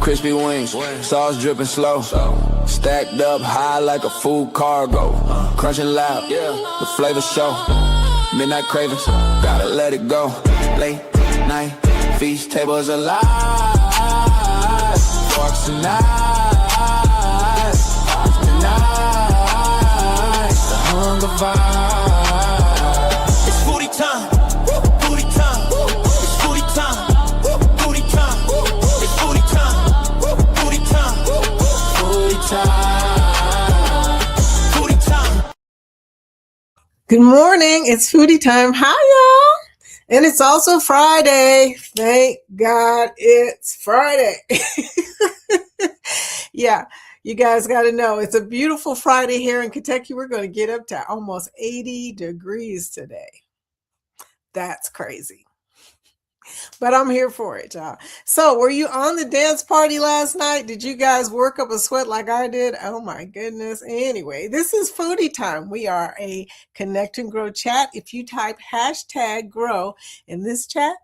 crispy wings, sauce dripping slow. Stacked up high like a food cargo. Crunching loud, the flavor show. Midnight cravings, gotta let it go. Late night, feast tables alive. Forks and knives, tonight, the hunger vibe. It's foodie time, foodie time. It's foodie time, foodie time. It's foodie time, foodie time. Foodie time. Good morning. It's foodie time. Hi, y'all. And it's also Friday. Thank God it's Friday. Yeah, you guys got to know it's a beautiful Friday here in Kentucky. We're going to get up to almost 80 degrees today. That's crazy. But I'm here for it, y'all. So were you on the dance party last night? Did you guys work up a sweat like I did? Oh my goodness. Anyway, this is foodie time. We are a connect and grow chat. If you type hashtag grow in this chat,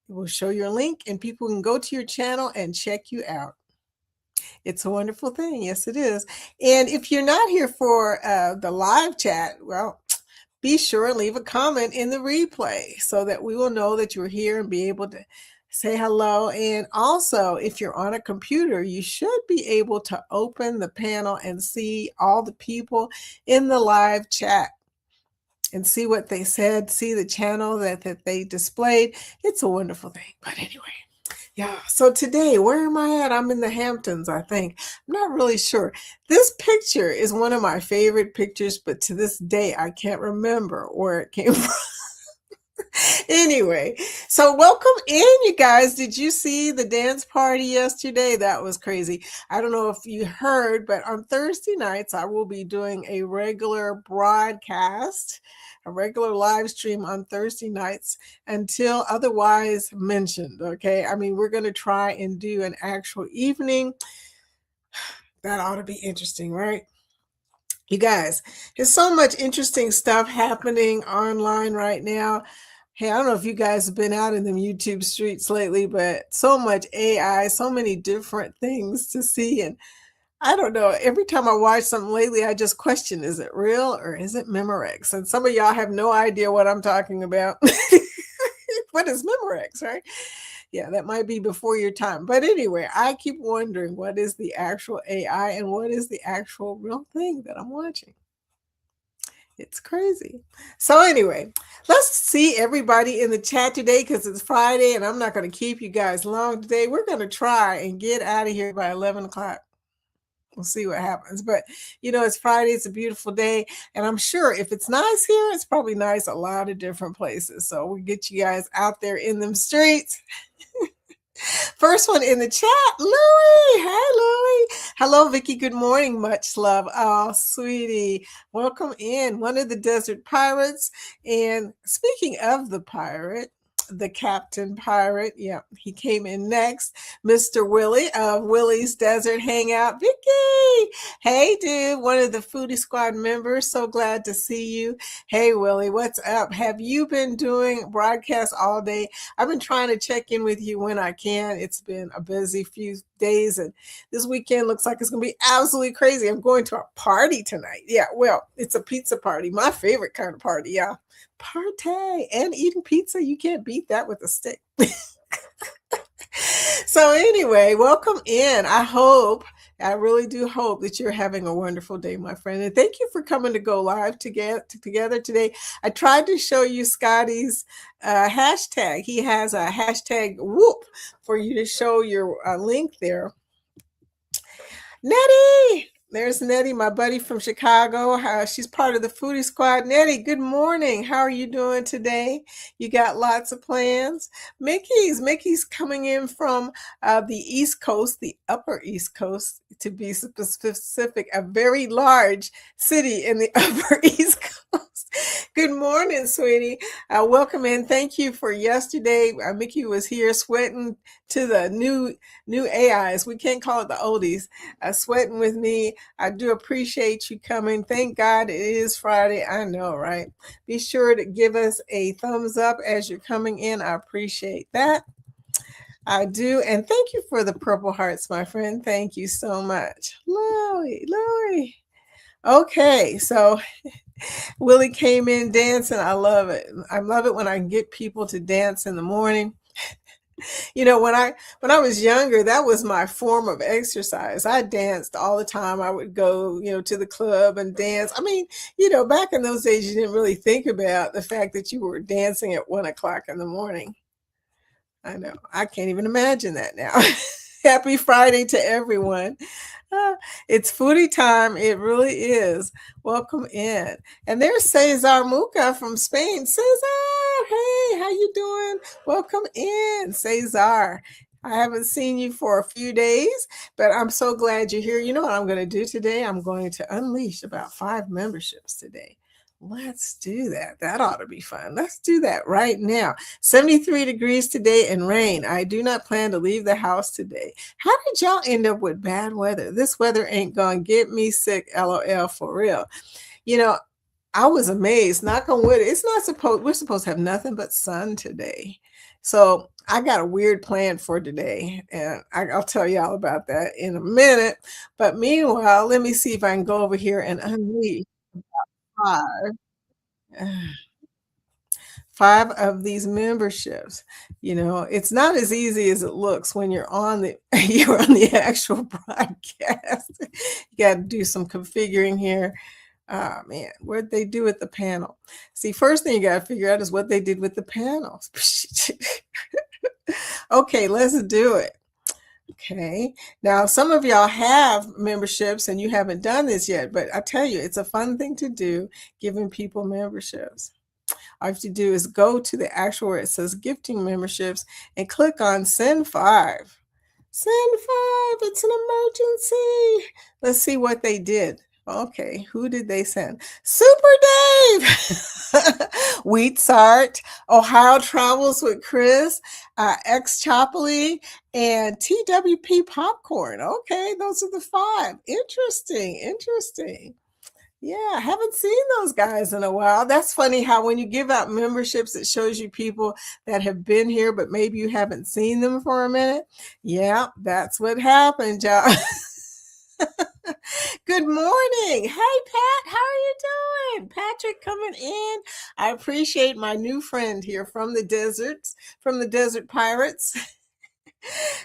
it will show your link and people can go to your channel and check you out. It's a wonderful thing. Yes, it is. And if you're not here for the live chat, well, be sure and leave a comment in the replay so that we will know that you're here and be able to say hello. And also, if you're on a computer, you should be able to open the panel and see all the people in the live chat and see what they said, see the channel that they displayed. It's a wonderful thing. But anyway. Yeah, so today, where am I at? I'm in the Hamptons, I think. I'm not really sure. This picture is one of my favorite pictures, but to this day, I can't remember where it came from. Anyway, so welcome in, you guys. Did you see the dance party yesterday? That was crazy. I don't know if you heard, but on Thursday nights, I will be doing a regular broadcast, a regular live stream on Thursday nights until otherwise mentioned, okay? I mean, we're going to try and do an actual evening. That ought to be interesting, right? You guys, there's so much interesting stuff happening online right now. Hey, I don't know if you guys have been out in them YouTube streets lately, but so much AI, so many different things to see. And I don't know, every time I watch something lately, I just question, is it real or is it Memorex? And some of y'all have no idea what I'm talking about. What is Memorex, right? Yeah, that might be before your time. But anyway, I keep wondering what is the actual AI and what is the actual real thing that I'm watching. It's crazy. So anyway, let's see everybody in the chat today because it's Friday and I'm not going to keep you guys long today. We're going to try and get out of here by 11 o'clock. We'll see what happens. But, you know, it's Friday. It's a beautiful day. And I'm sure if it's nice here, it's probably nice a lot of different places. So we'll get you guys out there in them streets. First one in the chat, Louie. Hi, Louie. Hello, Vicky. Good morning. Much love. Oh, sweetie. Welcome in. One of the Desert Pirates. And speaking of the pirate, the Captain Pirate. Yeah, he came in next. Mr. Willie of Willie's Desert Hangout. Vicky. Hey, dude. One of the Foodie Squad members. So glad to see you. Hey, Willie. What's up? Have you been doing broadcasts all day? I've been trying to check in with you when I can. It's been a busy few days, and this weekend looks like it's going to be absolutely crazy. I'm going to a party tonight. Yeah, well, it's a pizza party. My favorite kind of party, yeah. Party and eating pizza. You can't beat that with a stick. So anyway, welcome in. I really do hope that you're having a wonderful day, my friend. And thank you for coming to go live together today. I tried to show you Scotty's hashtag. He has a hashtag whoop for you to show your link there. Nettie! There's Nettie, my buddy from Chicago. She's part of the Foodie Squad. Nettie, good morning. How are you doing today? You got lots of plans? Mickey's coming in from the East Coast, the Upper East Coast, to be specific, a very large city in the Upper East Coast. Good morning, sweetie. Welcome in. Thank you for yesterday. Mickey was here sweating to the new AIs. We can't call it the oldies. Sweating with me. I do appreciate you coming. Thank God it is Friday. I know, right? Be sure to give us a thumbs up as you're coming in. I appreciate that. I do. And thank you for the purple hearts, my friend. Thank you so much. Louie. Okay, so Willie came in dancing. I love it. I love it when I can get people to dance in the morning. You know, when I was younger, that was my form of exercise. I danced all the time. I would go, to the club and dance. I mean, back in those days, you didn't really think about the fact that you were dancing at 1 o'clock in the morning. I know. I can't even imagine that now. Happy Friday to everyone. Ah, it's foodie time. It really is. Welcome in. And there's Cesar Muca from Spain. Cesar, hey, how you doing? Welcome in, Cesar. I haven't seen you for a few days, but I'm so glad you're here. You know what I'm going to do today? I'm going to unleash about 5 memberships today. Let's do that. That ought to be fun. Let's do that right now. 73 degrees today and rain. I do not plan to leave the house today. How did y'all end up with bad weather? This weather ain't gonna get me sick, LOL, for real. I was amazed. Knock on wood. We're supposed to have nothing but sun today. So I got a weird plan for today, and I'll tell y'all about that in a minute. But meanwhile, let me see if I can go over here and unleash 5. 5 of these memberships. It's not as easy as it looks when you're on the you're on the actual broadcast. You got to do some configuring here. Oh man, what'd they do with the panel? See, first thing you got to figure out is what they did with the panels. Okay, let's do it. Okay. Now, some of y'all have memberships and you haven't done this yet, but I tell you, it's a fun thing to do, giving people memberships. All you have to do is go to the actual where it says gifting memberships and click on send 5. Send 5. It's an emergency. Let's see what they did. Okay, who did they send? Super Dave, Wheatsart, Ohio Travels with Chris, X Chopley, and TWP Popcorn. Okay, those are the 5. Interesting. Yeah, I haven't seen those guys in a while. That's funny how when you give out memberships, it shows you people that have been here, but maybe you haven't seen them for a minute. Yeah, that's what happened, y'all. Good morning. Hey, Pat, how are you doing? Patrick coming in. I appreciate my new friend here from the deserts, from the Desert Pirates.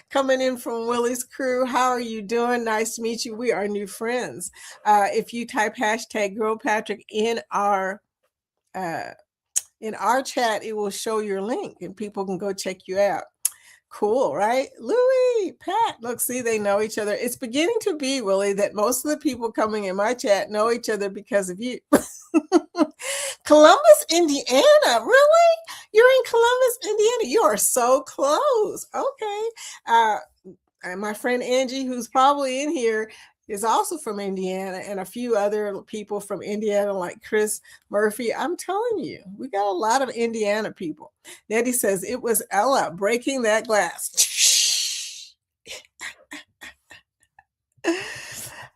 Coming in from Willie's crew. How are you doing? Nice to meet you. We are new friends. If you type hashtag Girl Patrick in our chat, it will show your link and people can go check you out. Cool, right? Louie, Pat, look, see, they know each other. It's beginning to be, Willie, that most of the people coming in my chat know each other because of you. Columbus, Indiana. Really? You're in Columbus, Indiana. You are so close. Okay. And my friend Angie, who's probably in here, is also from Indiana, and a few other people from Indiana, like Chris Murphy. I'm telling you, we got a lot of Indiana people. Nettie says it was Ella breaking that glass.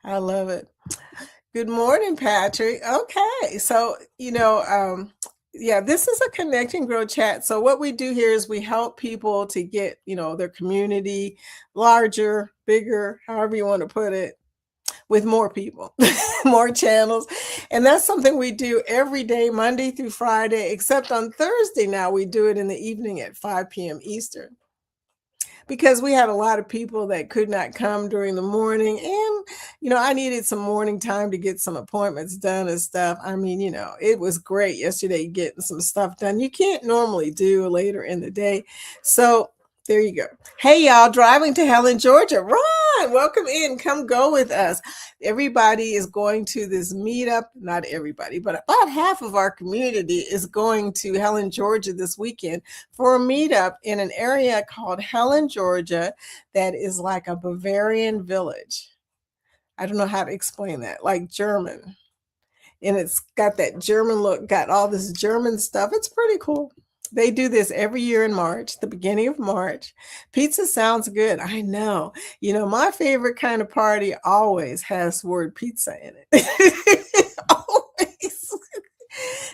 I love it. Good morning, Patrick. Okay, so yeah, this is a Connect and Grow chat. So what we do here is we help people to get their community larger, bigger, however you want to put it, with more people, more channels. And that's something we do every day, Monday through Friday, except on Thursday now we do it in the evening at 5 p.m. Eastern. Because we had a lot of people that could not come during the morning. And, I needed some morning time to get some appointments done and stuff. I mean, it was great yesterday getting some stuff done you can't normally do later in the day. So there you go. Hey, y'all, driving to Helen, Georgia. Ron, welcome in. Come go with us. Everybody is going to this meetup. Not everybody, but about half of our community is going to Helen, Georgia this weekend for a meetup in an area called Helen, Georgia, that is like a Bavarian village. I don't know how to explain that, like German. And it's got that German look, got all this German stuff. It's pretty cool. They do this every year in March, the beginning of March. Pizza sounds good. I know. My favorite kind of party always has the word pizza in it. Always.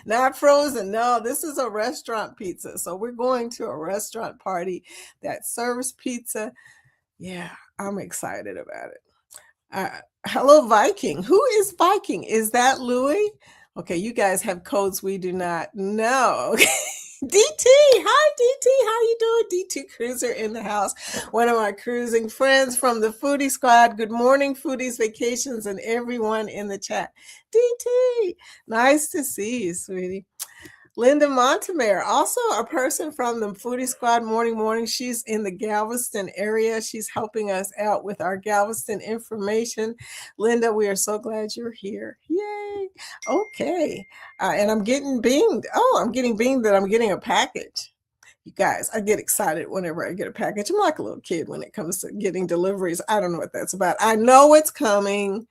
Not frozen. No, this is a restaurant pizza. So we're going to a restaurant party that serves pizza. Yeah, I'm excited about it. Hello, Viking. Who is Viking? Is that Louis? Okay, you guys have codes we do not know. DT, hi DT, how you doing? DT Cruiser in the house. One of my cruising friends from the Foodie Squad. Good morning, Foodies, Vacations, and everyone in the chat. DT, nice to see you, sweetie. Linda Montemare, also a person from the Foodie Squad Morning. She's in the Galveston area. She's helping us out with our Galveston information. Linda, we are so glad you're here. Yay. Okay. And I'm getting binged. Oh, I'm getting binged that I'm getting a package. You guys, I get excited whenever I get a package. I'm like a little kid when it comes to getting deliveries. I don't know what that's about. I know it's coming.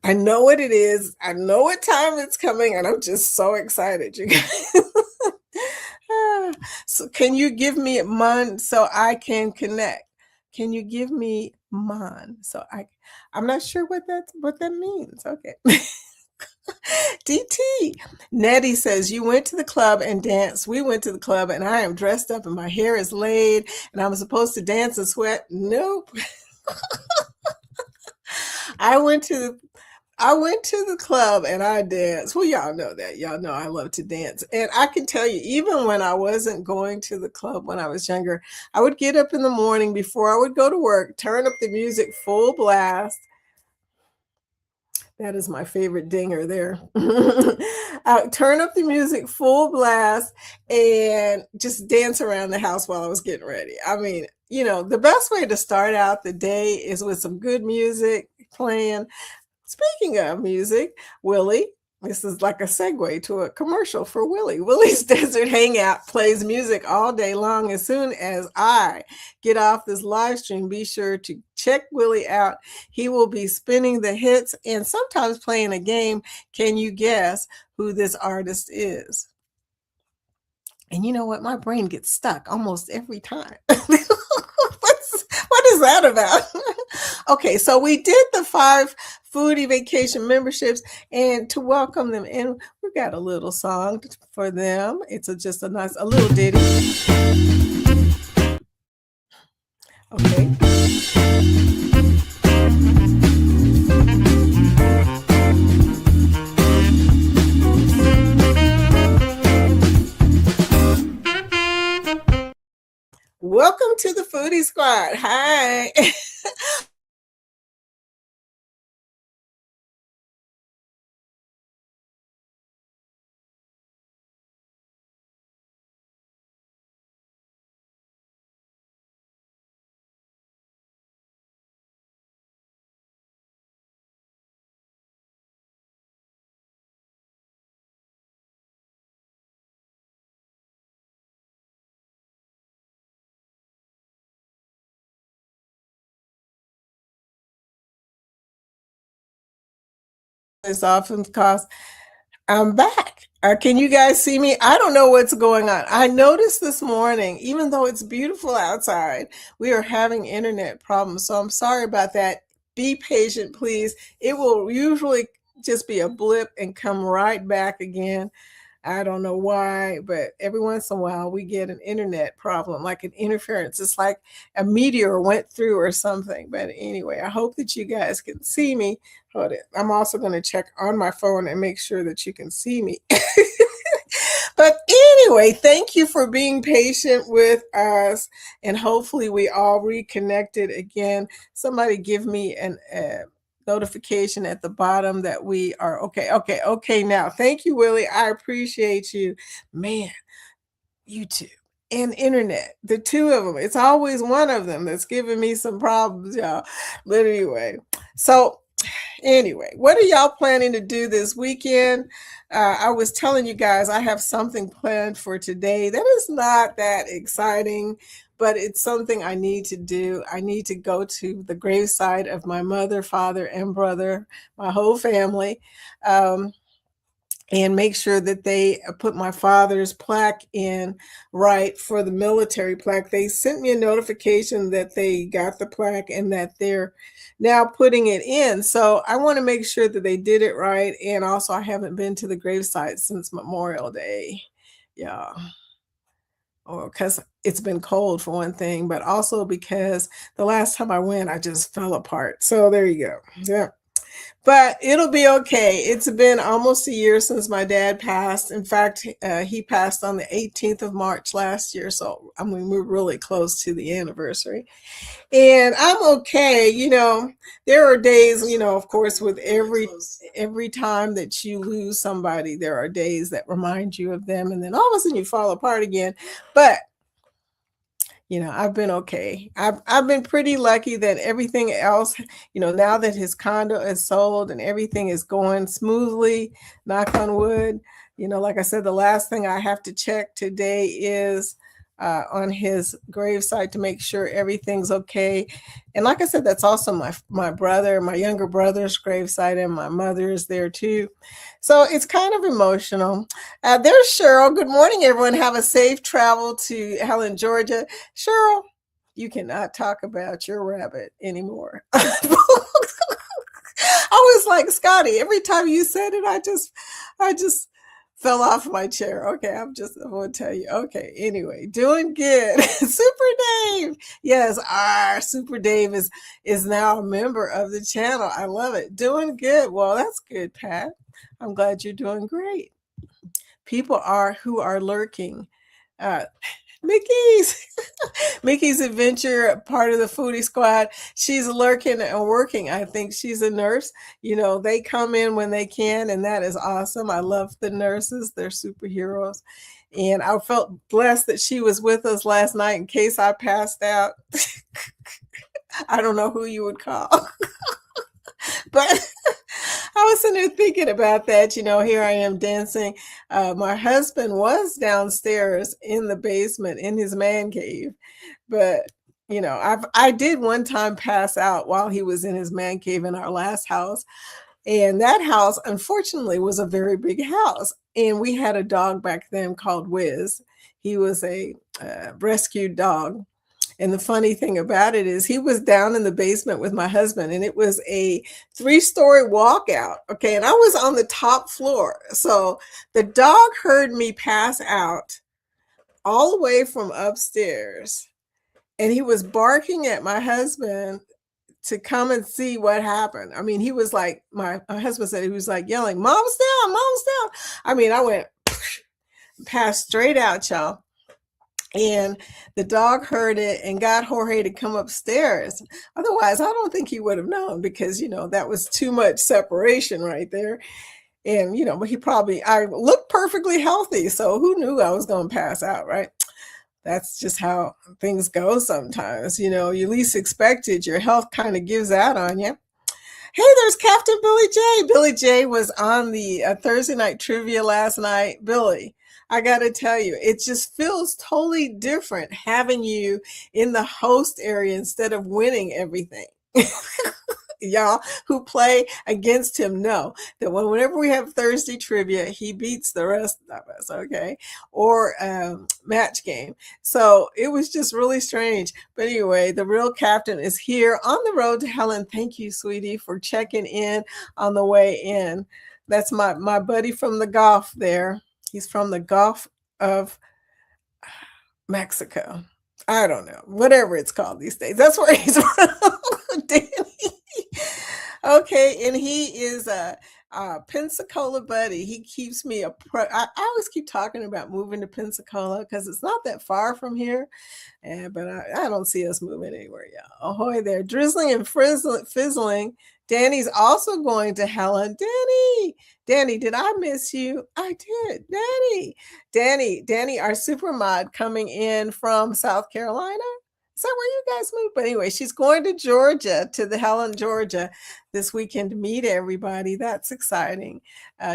I know what it is. I know what time it's coming, and I'm just so excited, you guys. So can you give me mon so I can connect? Can you give me mon so I'm not sure what that means. Okay. DT. Nettie says, you went to the club and danced. We went to the club and I am dressed up and my hair is laid and I'm supposed to dance and sweat. Nope. I went to the club and I danced. Well, y'all know that. Y'all know I love to dance. And I can tell you, even when I wasn't going to the club when I was younger, I would get up in the morning before I would go to work, turn up the music full blast. That is my favorite dinger there. Turn up the music full blast and just dance around the house while I was getting ready. I mean, the best way to start out the day is with some good music playing. Speaking of music, Willie, this is like a segue to a commercial for Willie. Willie's Desert Hangout plays music all day long. As soon as I get off this live stream, be sure to check Willie out. He will be spinning the hits and sometimes playing a game. Can you guess who this artist is? And you know what? My brain gets stuck almost every time. What is that about? Okay, so we did the 5 foodie vacation memberships, and to welcome them in, we got a little song for them. It's just a little ditty. Okay. Welcome to the Foodie Squad. Hi. This often costs. I'm back. Can you guys see me? I don't know what's going on. I noticed this morning, even though it's beautiful outside, we are having internet problems. So I'm sorry about that. Be patient, please. It will usually just be a blip and come right back again. I don't know why, but every once in a while we get an internet problem, like an interference. It's like a meteor went through or something. But anyway, I hope that you guys can see me. Hold it. I'm also going to check on my phone and make sure that you can see me. But anyway, thank you for being patient with us. And hopefully we all reconnected again. Somebody give me an notification at the bottom that we are okay now. Thank you, Willie. I appreciate you. Man, YouTube and internet, the two of them. It's always one of them that's giving me some problems, y'all. But anyway, what are y'all planning to do this weekend? I was telling you guys I have something planned for today that is not that exciting, but it's something I need to do. I need to go to the graveside of my mother, father, and brother, my whole family. and make sure that they put my father's plaque in right for the military plaque. They sent me a notification that they got the plaque and that they're now putting it in. So I want to make sure that they did it right. And also, I haven't been to the gravesite since Memorial Day. Yeah. Or because it's been cold for one thing, but also because the last time I went, I just fell apart. So there you go. Yeah. But it'll be okay. It's been almost a year since my dad passed. In fact, he passed on the 18th of March last year. So, I mean, we're really close to the anniversary. And I'm okay. There are days, of course, with every time that you lose somebody, there are days that remind you of them. And then all of a sudden you fall apart again. But I've been okay. I've been pretty lucky that everything else, now that his condo is sold and everything is going smoothly, knock on wood. Like I said, the last thing I have to check today is on his gravesite to make sure everything's okay. And like I said, that's also my younger brother's gravesite, and my mother is there too. So it's kind of emotional. There's Cheryl. Good morning, everyone. Have a safe travel to Helen, Georgia. Cheryl, you cannot talk about your rabbit anymore. I was like, Scotty, every time you said it, I just fell off my chair. Okay, I'm going to tell you. Okay, anyway, doing good. Super Dave. Yes, our Super Dave is now a member of the channel. I love it. Doing good. Well, that's good, Pat. I'm glad you're doing great. People who are lurking. Mickey's Adventure, part of the Foodie Squad. She's lurking and working. I think she's a nurse. They come in when they can, and that is awesome. I love the nurses. They're superheroes. And I felt blessed that she was with us last night in case I passed out. I don't know who you would call. But I was sitting there thinking about that. Here I am dancing. My husband was downstairs in the basement in his man cave. But, I did one time pass out while he was in his man cave in our last house. And that house, unfortunately, was a very big house. And we had a dog back then called Wiz. He was a rescued dog. And the funny thing about it is he was down in the basement with my husband, and it was a 3-story walkout. Okay. And I was on the top floor. So the dog heard me pass out all the way from upstairs, and he was barking at my husband to come and see what happened. I mean, he was like, my husband said, he was like yelling, "Mom's down, mom's down." I mean, I went passed straight out, y'all. And the dog heard it and got Jorge to come upstairs. Otherwise, I don't think he would have known, because, that was too much separation right there. And, but I looked perfectly healthy. So who knew I was going to pass out, right? That's just how things go sometimes. You least expect it. Your health kind of gives out on you. Hey, there's Captain Billy J. Billy J was on the Thursday night trivia last night. Billy, I got to tell you, it just feels totally different having you in the host area instead of winning everything. Y'all who play against him know that whenever we have Thursday trivia, he beats the rest of us, okay? Or match game. So it was just really strange. But anyway, the real captain is here on the road to Helen. Thank you, sweetie, for checking in on the way in. That's my buddy from the Gulf there. He's from the Gulf of Mexico. I don't know, whatever it's called these days. That's where he's from. Danny. Okay, and he is a Pensacola buddy. He keeps me I always keep talking about moving to Pensacola because it's not that far from here. But I don't see us moving anywhere, y'all. Ahoy there. Drizzling and fizzling. Danny's also going to Helen. Danny, did I miss you? I did. Danny, our super mod coming in from South Carolina. Is that where you guys moved? But anyway, she's going to Georgia, to the Helen, Georgia this weekend to meet everybody. That's exciting.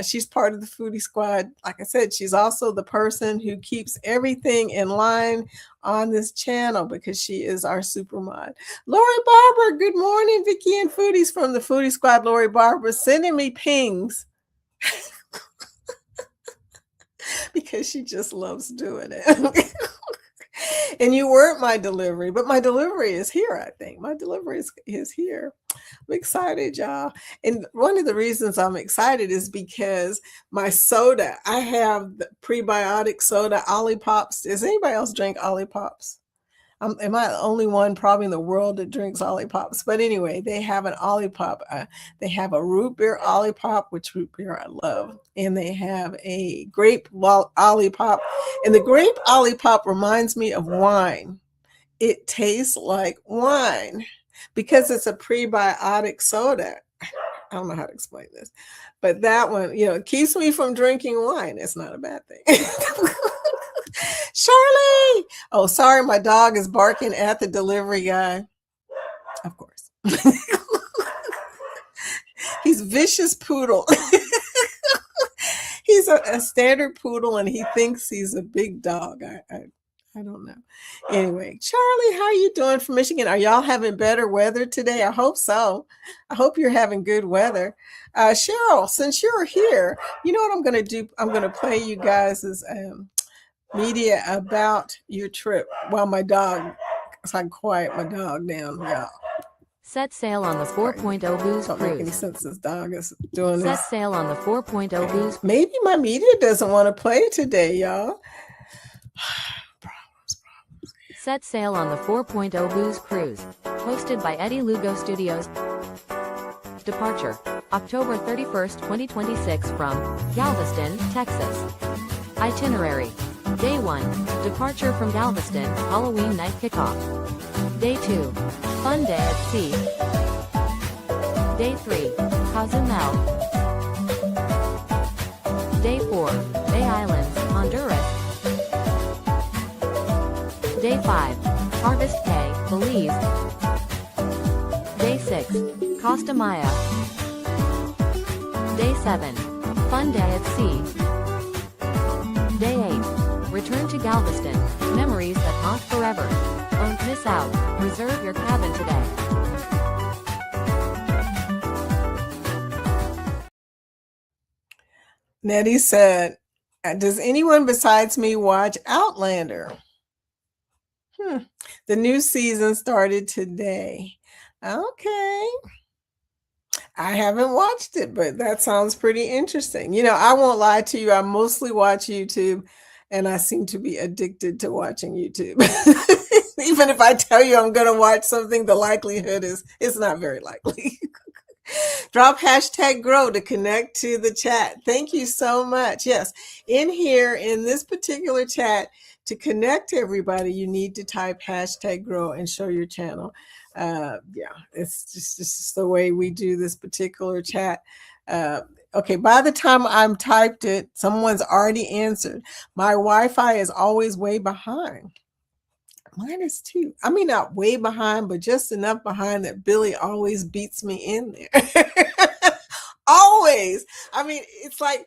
She's part of the Foodie Squad. Like I said, she's also the person who keeps everything in line on this channel because she is our super mod. Lori Barber, good morning. Vicky and Foodies from the Foodie Squad. Lori Barber sending me pings. because she just loves doing it. And you weren't my delivery, but my delivery is here, I think. My delivery is here. I'm excited, y'all. And one of the reasons I'm excited is because my soda, I have the prebiotic soda, Ollipops. Does anybody else drink Ollipops? Am I the only one probably in the world that drinks Ollipops? But anyway, they have an Ollipop. They have a root beer Ollipop, which root beer I love. And they have a grape Ollipop. And the grape Ollipop reminds me of wine. It tastes like wine because it's a prebiotic soda. I don't know how to explain this. But that one, it keeps me from drinking wine. It's not a bad thing. Charlie! Oh, sorry, my dog is barking at the delivery guy. Of course. He's vicious poodle. He's a standard poodle and he thinks he's a big dog. I don't know. Anyway, Charlie, how are you doing from Michigan? Are y'all having better weather today? I hope so. I hope you're having good weather. Cheryl, since you're here, you know what I'm going to do? I'm going to play you guys' media about your trip while my dog, so I can quiet my dog down. Yeah. Set sail on the 4.0 booze Don't make any cruise. sense. This dog is doing Set this. sail on the 4.0 booze. Maybe my media doesn't want to play today, y'all. Set sail on the 4.0 booze cruise. Hosted by Eddie Lugo Studios. Departure, October 31st, 2026 from Galveston, Texas. Itinerary. Day 1, departure from Galveston, Halloween night kickoff. Day 2, fun day at sea. Day 3, Cozumel. Day 4, Bay Islands, Honduras. Day 5, Harvest Bay, Belize. Day 6, Costa Maya. Day 7, fun day at sea. Day 8, return to Galveston, memories that haunt forever. Don't miss out, reserve your cabin today. Nettie said, does anyone besides me watch Outlander? The new season started today. Okay. I haven't watched it, but that sounds pretty interesting. I won't lie to you. I mostly watch YouTube, and I seem to be addicted to watching YouTube. Even if I tell you I'm going to watch something, the likelihood is it's not very likely. Drop hashtag grow to connect to the chat. Thank you so much. Yes, in here, in this particular chat, to connect to everybody, you need to type hashtag grow and show your channel. It's just the way we do this particular chat. Okay, by the time I'm typed it, someone's already answered. My Wi-Fi is always way behind. Mine is too. I mean, not way behind, but just enough behind that Billy always beats me in there. Always. I mean, it's like,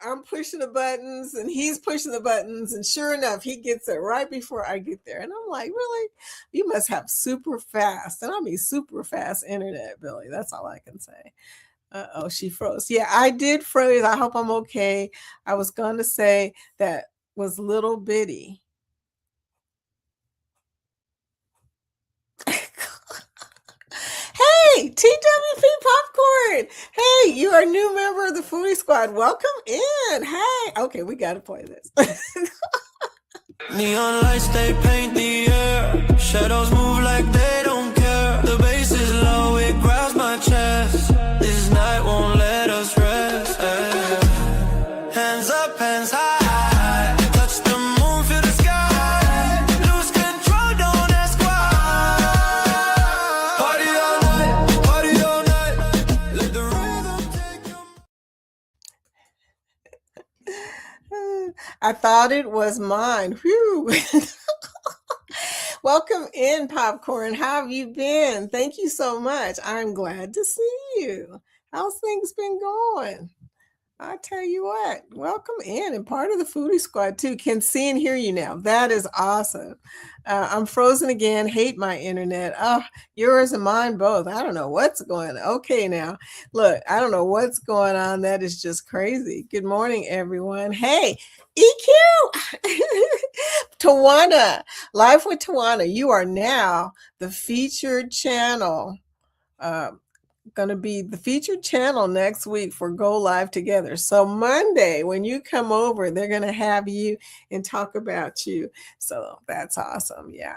I'm pushing the buttons and he's pushing the buttons. And sure enough, he gets it right before I get there. And I'm like, really? You must have super fast. And I mean, super fast internet, Billy. That's all I can say. Uh-oh, she froze. Yeah, I did freeze. I hope I'm okay. I was going to say that was little bitty. Hey, TWP Popcorn. Hey, you are a new member of the Foodie Squad. Welcome in. Hey. Okay, we got to play this. Neon lights, they paint the air. Shadows move like they don't care. The bass is low, it grabs my chest. This night won't let us rest. Hands up, hands high. Touch the moon, feel the sky. Lose control, don't ask why. Party all night. Let the rhythm take you. I thought it was mine. Whew. Welcome in, Popcorn. How have you been? Thank you so much. I'm glad to see you. How's things been going? I tell you what, welcome in and part of the Foodie Squad too. Can see and hear you now. That is awesome. I'm frozen again. Hate my internet. Oh, yours and mine both. I don't know what's going on. Okay, now look, I don't know what's going on. That is just crazy. Good morning, everyone. Hey, EQ, Tawana, Live with Tawana. You are now the featured channel. Going to be the featured channel next week for Go Live Together. So Monday, when you come over, they're going to have you and talk about you. So that's awesome. Yeah.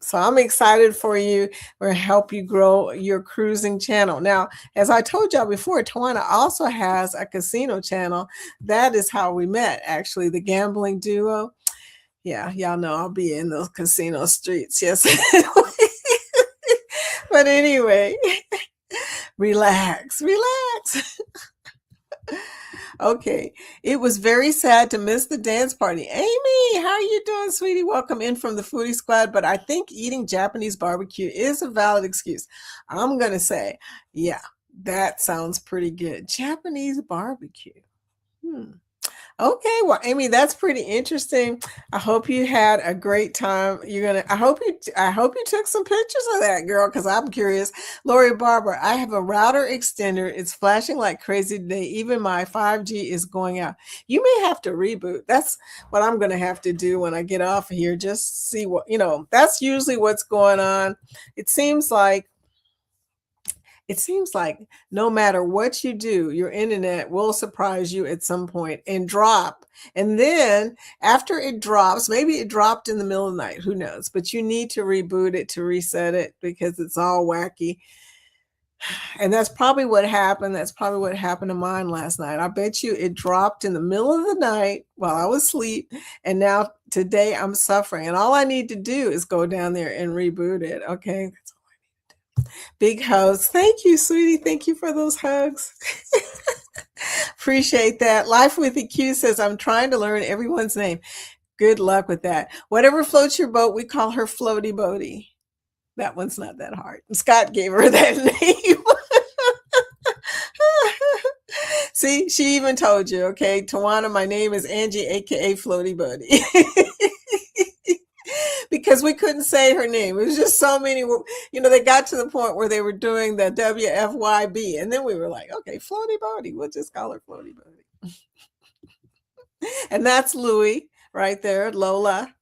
So I'm excited for you. We're going to help you grow your cruising channel. Now, as I told y'all before, Tawana also has a casino channel. That is how we met, actually, the gambling duo. Yeah, y'all know I'll be in those casino streets. Yes. But anyway, relax. Okay, it was very sad to miss the dance party. Amy, how are you doing, sweetie? Welcome in from the Foodie Squad. But I think eating Japanese barbecue is a valid excuse. I'm going to say, yeah, that sounds pretty good. Japanese barbecue. Okay, well, Amy, that's pretty interesting. I hope you had a great time. I hope you took some pictures of that, girl, because I'm curious. Lori Barber, I have a router extender. It's flashing like crazy today. Even my 5G is going out. You may have to reboot. That's what I'm going to have to do when I get off of here. Just see what, that's usually what's going on. It seems like no matter what you do, your internet will surprise you at some point and drop. And then after it drops, maybe it dropped in the middle of the night, who knows? But you need to reboot it to reset it because it's all wacky. And that's probably what happened. That's probably what happened to mine last night. I bet you it dropped in the middle of the night while I was asleep. And now today I'm suffering. And all I need to do is go down there and reboot it. Okay. Big hugs. Thank you, sweetie. Thank you for those hugs. Appreciate that. Life with EQ says, I'm trying to learn everyone's name. Good luck with that. Whatever floats your boat, we call her Floaty Boaty. That one's not that hard. Scott gave her that name. See, she even told you, okay, Tawana, my name is Angie, aka Floaty Boaty. Because we couldn't say her name. It was just so many, they got to the point where they were doing the WFYB. And then we were like, okay, Floaty Boaty. We'll just call her Floaty Boaty. And that's Louie right there, Lola.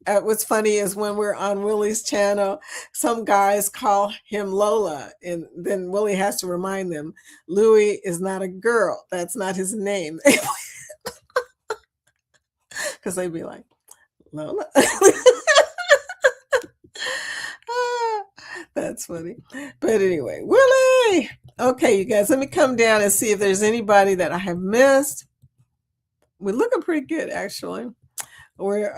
What's funny is when we're on Willie's channel, some guys call him Lola. And then Willie has to remind them, Louie is not a girl. That's not his name. Because they'd be like, Lola. That's funny. But anyway, Willie. Okay, you guys, let me come down and see if there's anybody that I have missed. We're looking pretty good, actually. We're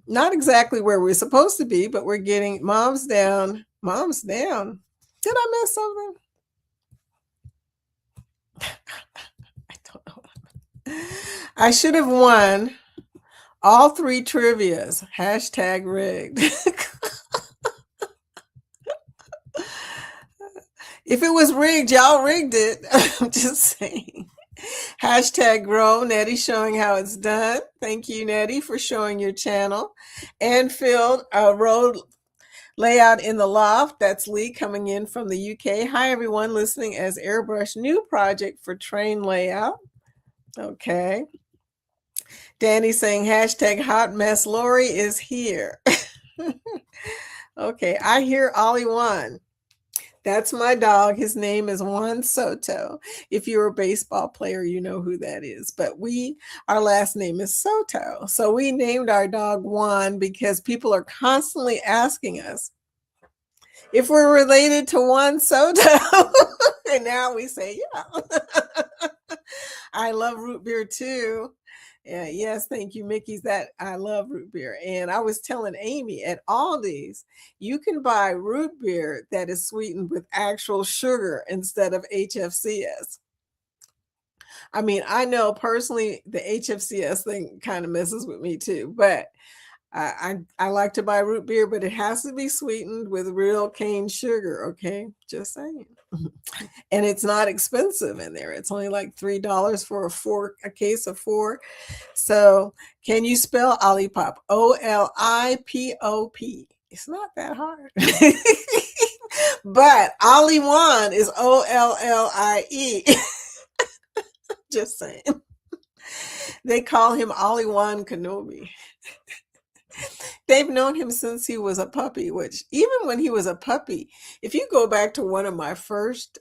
not exactly where we're supposed to be, but we're getting Mom's down. Mom's down. Did I miss something? I don't know. I should have won all 3 trivias. # rigged. If it was rigged, y'all rigged it. I'm just saying. # grow. Nettie showing how it's done. Thank you, Nettie, for showing your channel. Anfield road layout in the loft. That's Lee coming in from the UK. Hi, everyone listening as Airbrush new project for train layout. Okay. Danny saying # hot mess. Lori is here. Okay, I hear Ollie Juan. That's my dog. His name is Juan Soto. If you're a baseball player, you know who that is. But our last name is Soto. So we named our dog Juan because people are constantly asking us if we're related to Juan Soto. And now we say, yeah. I love root beer too. Yeah, yes, thank you, Mickey's. That I love root beer. And I was telling Amy at Aldi's, you can buy root beer that is sweetened with actual sugar instead of HFCS. I mean, I know personally the HFCS thing kind of messes with me too, but I like to buy root beer, but it has to be sweetened with real cane sugar. Okay, just saying. And it's not expensive in there. It's only like $3 for a case of 4. So, can you spell Olipop? Olipop. It's not that hard. But Oli1 is Ollie. Just saying. They call him Oli1 Kenobi. They've known him since he was a puppy, which even when he was a puppy, if you go back to one of my first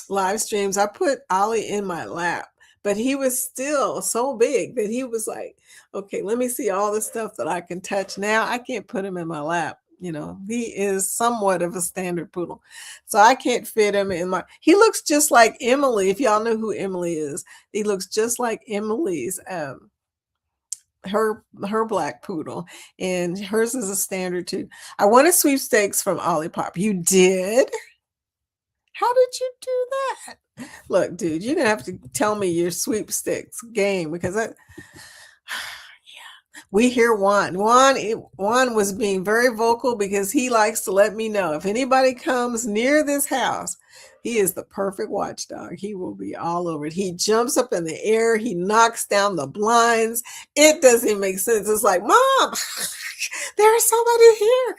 live streams, I put Ollie in my lap, but he was still so big that he was like, okay, let me see all the stuff that I can touch. Now I can't put him in my lap. You know, he is somewhat of a standard poodle. So I can't fit him in he looks just like Emily. If y'all know who Emily is, he looks just like Emily's, her black poodle, and hers is a standard too. I won a sweepstakes from Olipop. You did? How did you do that? Look, dude, you're gonna have to tell me your sweepstakes game, because we hear Juan was being very vocal because he likes to let me know if anybody comes near this house. He is the perfect watchdog. He will be all over it. He jumps up in the air. He knocks down the blinds. It doesn't make sense. It's like, Mom, there's somebody here.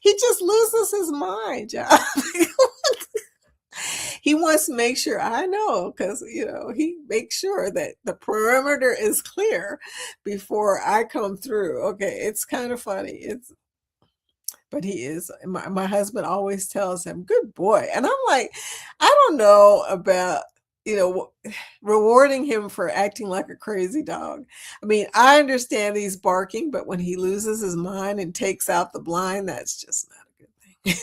He just loses his mind, y'all. He wants to make sure, I know, because, you know, he makes sure that the perimeter is clear before I come through. Okay, it's kind of funny. But he is, my husband always tells him, good boy. And I'm like, I don't know about, you know, rewarding him for acting like a crazy dog. I mean, I understand he's barking, but when he loses his mind and takes out the blind, that's just not a good thing.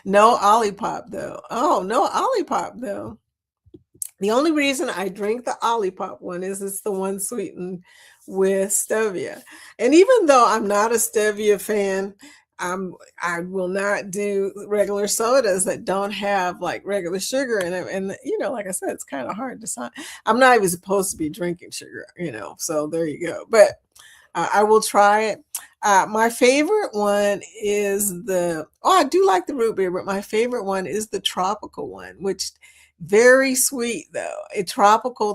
No Olipop, though. Oh, no Olipop, though. The only reason I drink the Olipop one is it's the one sweetened with stevia. And even though I'm not a stevia fan, I will not do regular sodas that don't have like regular sugar in them. And, you know, like I said, it's kind of hard to sign. I'm not even supposed to be drinking sugar, you know, so there you go. But I will try it. My favorite one is I do like the root beer, but my favorite one is the tropical one, which very sweet though.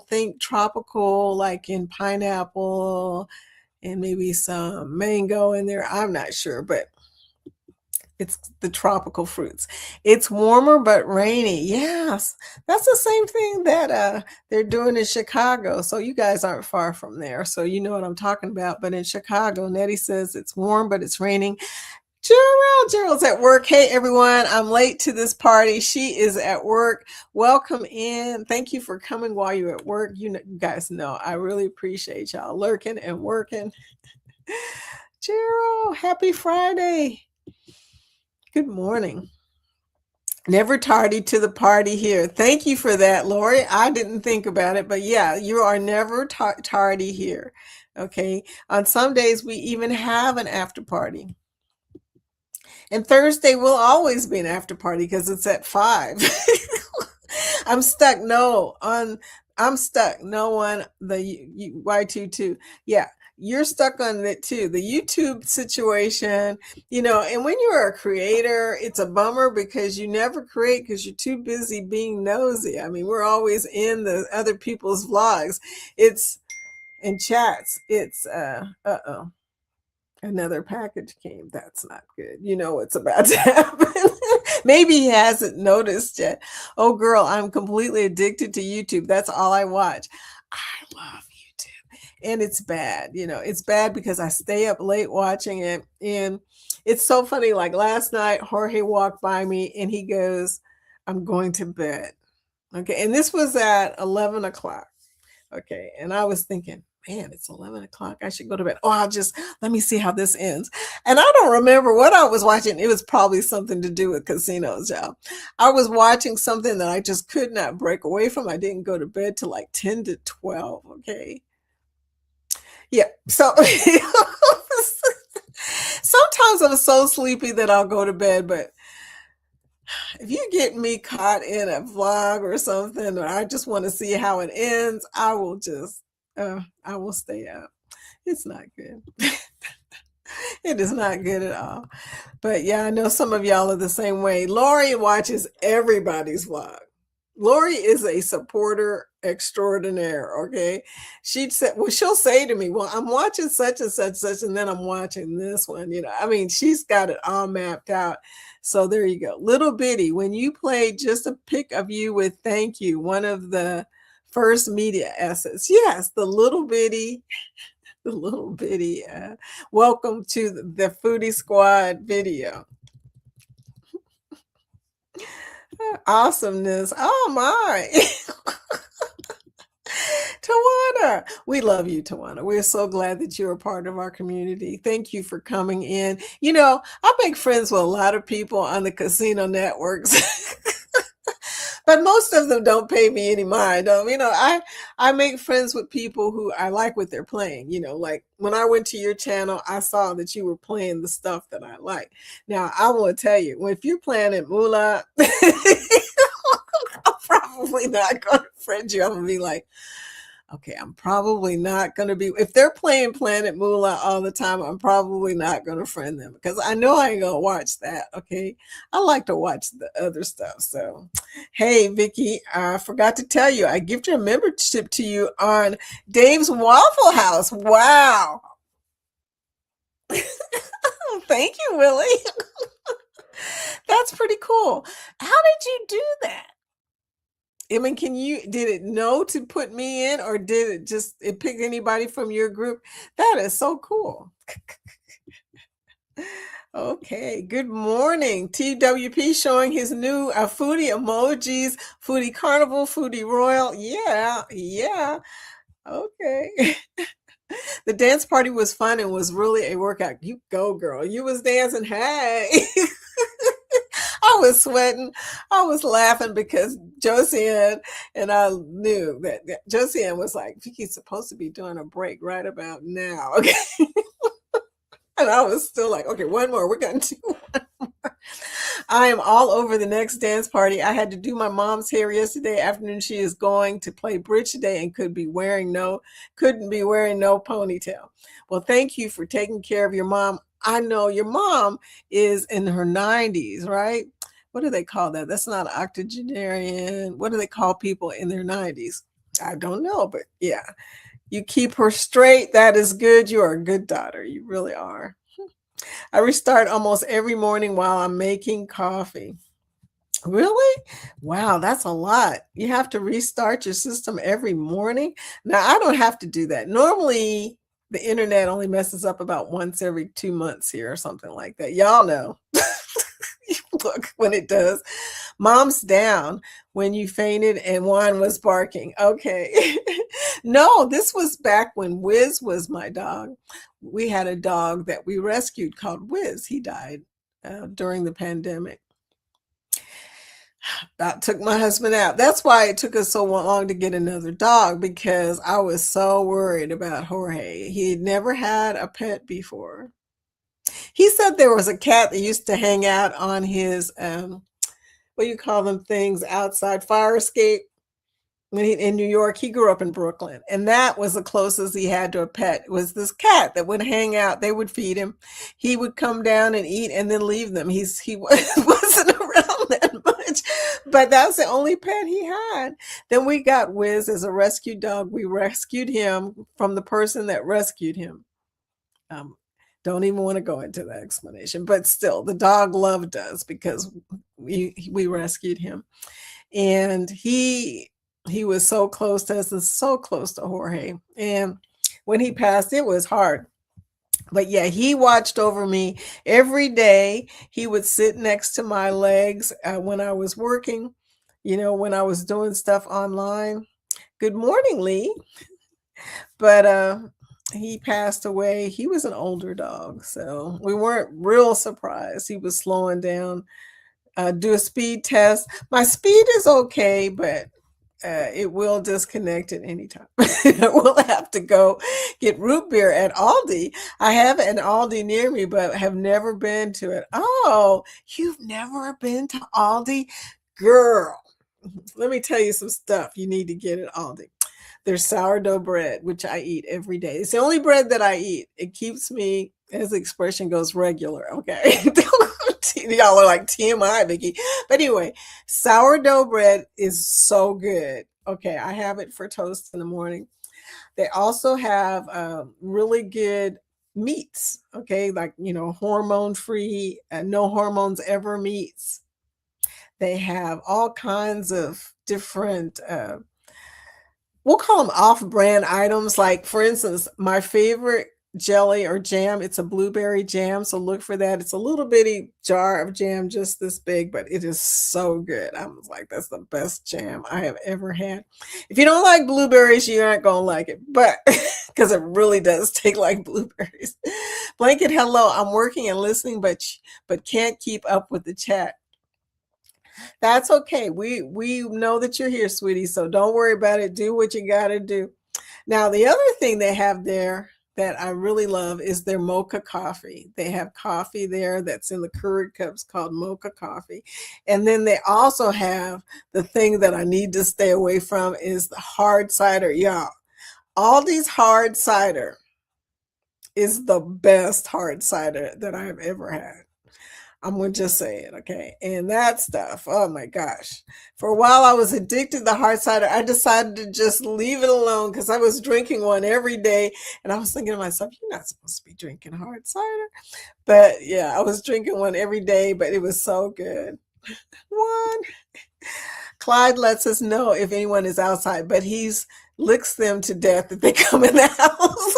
Think tropical like in pineapple and maybe some mango in there. I'm not sure, but it's the tropical fruits. It's warmer but rainy. Yes, that's the same thing that they're doing in Chicago. So you guys aren't far from there, so you know what I'm talking about. But in Chicago, Nettie says it's warm but it's raining. Gerald's at work. Hey everyone, I'm late to this party. She is at work. Welcome in. Thank you for coming while you're at work. You guys know I really appreciate y'all lurking and working. Gerald, happy Friday. Good morning. Never tardy to the party here. Thank you for that, Lori. I didn't think about it, but yeah, you are never tardy here. Okay. On some days, we even have an after party. And Thursday will always be an after party because it's at 5. I'm stuck. I'm stuck. No on the Y22. Yeah. You're stuck on it too. The YouTube situation, you know, and when you're a creator, it's a bummer because you never create because you're too busy being nosy. I mean, we're always in the other people's vlogs. It's in chats. It's, another package came. That's not good. You know what's about to happen. Maybe he hasn't noticed yet. Oh, girl, I'm completely addicted to YouTube. That's all I watch. I love YouTube. And it's bad. You know, it's bad because I stay up late watching it. And it's so funny. Like last night, Jorge walked by me and he goes, I'm going to bed. Okay. And this was at 11 o'clock. Okay. And I was thinking, man, it's 11 o'clock. I should go to bed. Oh, let me see how this ends. And I don't remember what I was watching. It was probably something to do with casinos, y'all. I was watching something that I just could not break away from. I didn't go to bed till like 10 to 12. Okay. Yeah. So sometimes I'm so sleepy that I'll go to bed, but if you get me caught in a vlog or something, or I just want to see how it ends, I will stay up. It's not good. It is not good at all. But yeah, I know some of y'all are the same way. Lori watches everybody's vlog. Lori is a supporter extraordinaire. Okay. She'd say, well, she'll say to me, well, I'm watching such and such, such, and then I'm watching this one. I mean, she's got it all mapped out. So there you go. Little Bitty, when you played just a pic of you with thank you, one of the first media assets. Yes, the Little Bitty. The Little Bitty. Welcome to the Foodie Squad video. Awesomeness. Oh my. Tawana, we love you, Tawana. We're so glad that you're a part of our community. Thank you for coming in. I make friends with a lot of people on the casino networks. But most of them don't pay me any mind. I make friends with people who I like what they're playing. Like when I went to your channel, I saw that you were playing the stuff that I like. Now, I want to tell you, if you're playing at Moolah, I'm probably not going to friend you. I'm going to be like, okay, I'm probably not going to be, if they're playing Planet Moolah all the time, I'm probably not going to friend them because I know I ain't going to watch that. Okay. I like to watch the other stuff. So, hey, Vicky, I forgot to tell you, I gifted a membership to you on Dave's Waffle House. Wow. Thank you, Willie. That's pretty cool. How did you do that? I mean, did it know to put me in or did it pick anybody from your group? That is so cool. Okay, good morning. TWP showing his new foodie emojis, Foodie Carnival, Foodie Royal. Yeah. Okay. The dance party was fun and was really a workout. You go, girl. You was dancing. Hey. I was sweating. I was laughing because Josiane and I knew that Josiane was like, Vicky's supposed to be doing a break right about now. Okay. And I was still like, okay, one more. We're going to do one more. I am all over the next dance party. I had to do my mom's hair yesterday afternoon. She is going to play bridge today and couldn't be wearing no ponytail. Well, thank you for taking care of your mom. I know your mom is in her 90s, right? What do they call that? That's not octogenarian. What do they call people in their 90s? I don't know, but yeah. You keep her straight. That is good. You are a good daughter. You really are. I restart almost every morning while I'm making coffee. Really? Wow, that's a lot. You have to restart your system every morning. Now, I don't have to do that. Normally, the internet only messes up about once every 2 months here or something like that. Y'all know. Look, when it does. Mom's down when you fainted and Juan was barking. Okay. No, this was back when Wiz was my dog. We had a dog that we rescued called Wiz. He died during the pandemic. That took my husband out. That's why it took us so long to get another dog, because I was so worried about Jorge. He had never had a pet before. He said there was a cat that used to hang out on his, what do you call them things, outside fire escape. When in New York, he grew up in Brooklyn, and that was the closest he had to a pet. It was this cat that would hang out. They would feed him. He would come down and eat and then leave them. He wasn't around that much, but that was the only pet he had. Then we got Wiz as a rescue dog. We rescued him from the person that rescued him. Don't even want to go into the explanation, but still, the dog loved us because we rescued him, and he was so close to us and so close to Jorge. And when he passed, it was hard. But yeah, he watched over me every day. He would sit next to my legs when I was working, when I was doing stuff online. Good morning, Lee. But he passed away. He was an older dog, so we weren't real surprised. He was slowing down. Do a speed test. My speed is okay, but it will disconnect at any time. We'll have to go get root beer at Aldi. I have an Aldi near me, but have never been to it. Oh, you've never been to Aldi? Girl, let me tell you some stuff you need to get at Aldi. There's sourdough bread, which I eat every day. It's the only bread that I eat. It keeps me, as the expression goes, regular. Okay. Y'all are like TMI, Vicky. But anyway, sourdough bread is so good. Okay. I have it for toast in the morning. They also have really good meats. Okay. Like, hormone free, no hormones ever meats. They have all kinds of different, we'll call them off-brand items. Like, for instance, my favorite jelly or jam, it's a blueberry jam. So look for that. It's a little bitty jar of jam, just this big, but it is so good. I was like, that's the best jam I have ever had. If you don't like blueberries, you aren't going to like it, but because it really does taste like blueberries. Blanket, hello. I'm working and listening, but can't keep up with the chat. That's okay. We know that you're here, sweetie. So don't worry about it. Do what you got to do. Now, the other thing they have there that I really love is their mocha coffee. They have coffee there that's in the Keurig cups called mocha coffee. And then they also have the thing that I need to stay away from is the hard cider. Y'all, Aldi's hard cider is the best hard cider that I have ever had. I'm going to just say it, okay? And that stuff, oh my gosh. For a while, I was addicted to hard cider. I decided to just leave it alone because I was drinking one every day. And I was thinking to myself, you're not supposed to be drinking hard cider. But yeah, I was drinking one every day, but it was so good. One. Clyde lets us know if anyone is outside, but he's licks them to death if they come in the house.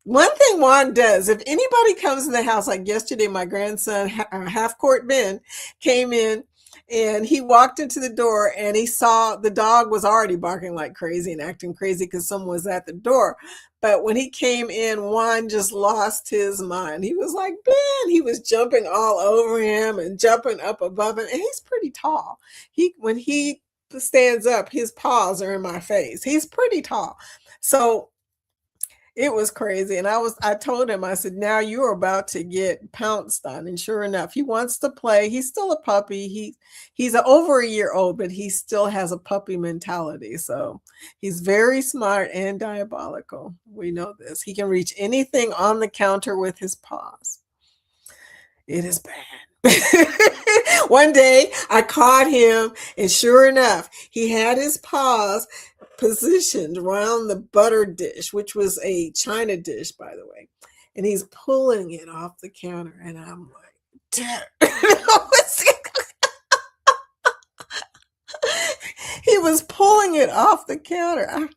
One thing Juan does, if anybody comes in the house, like yesterday, my grandson, half-court Ben, came in and he walked into the door and he saw the dog was already barking like crazy and acting crazy because someone was at the door. But when he came in, Juan just lost his mind. He was like, Ben, he was jumping all over him and jumping up above him. And he's pretty tall. When he stands up, his paws are in my face. He's pretty tall. So it was crazy. And I told him, I said, now you're about to get pounced on. And sure enough, he wants to play. He's still a puppy. He's over a year old, but he still has a puppy mentality. So he's very smart and diabolical. We know this. He can reach anything on the counter with his paws. It is bad. One day I caught him, and sure enough, he had his paws positioned around the butter dish, which was a China dish, by the way. And he's pulling it off the counter. And I'm like, damn. He was pulling it off the counter. I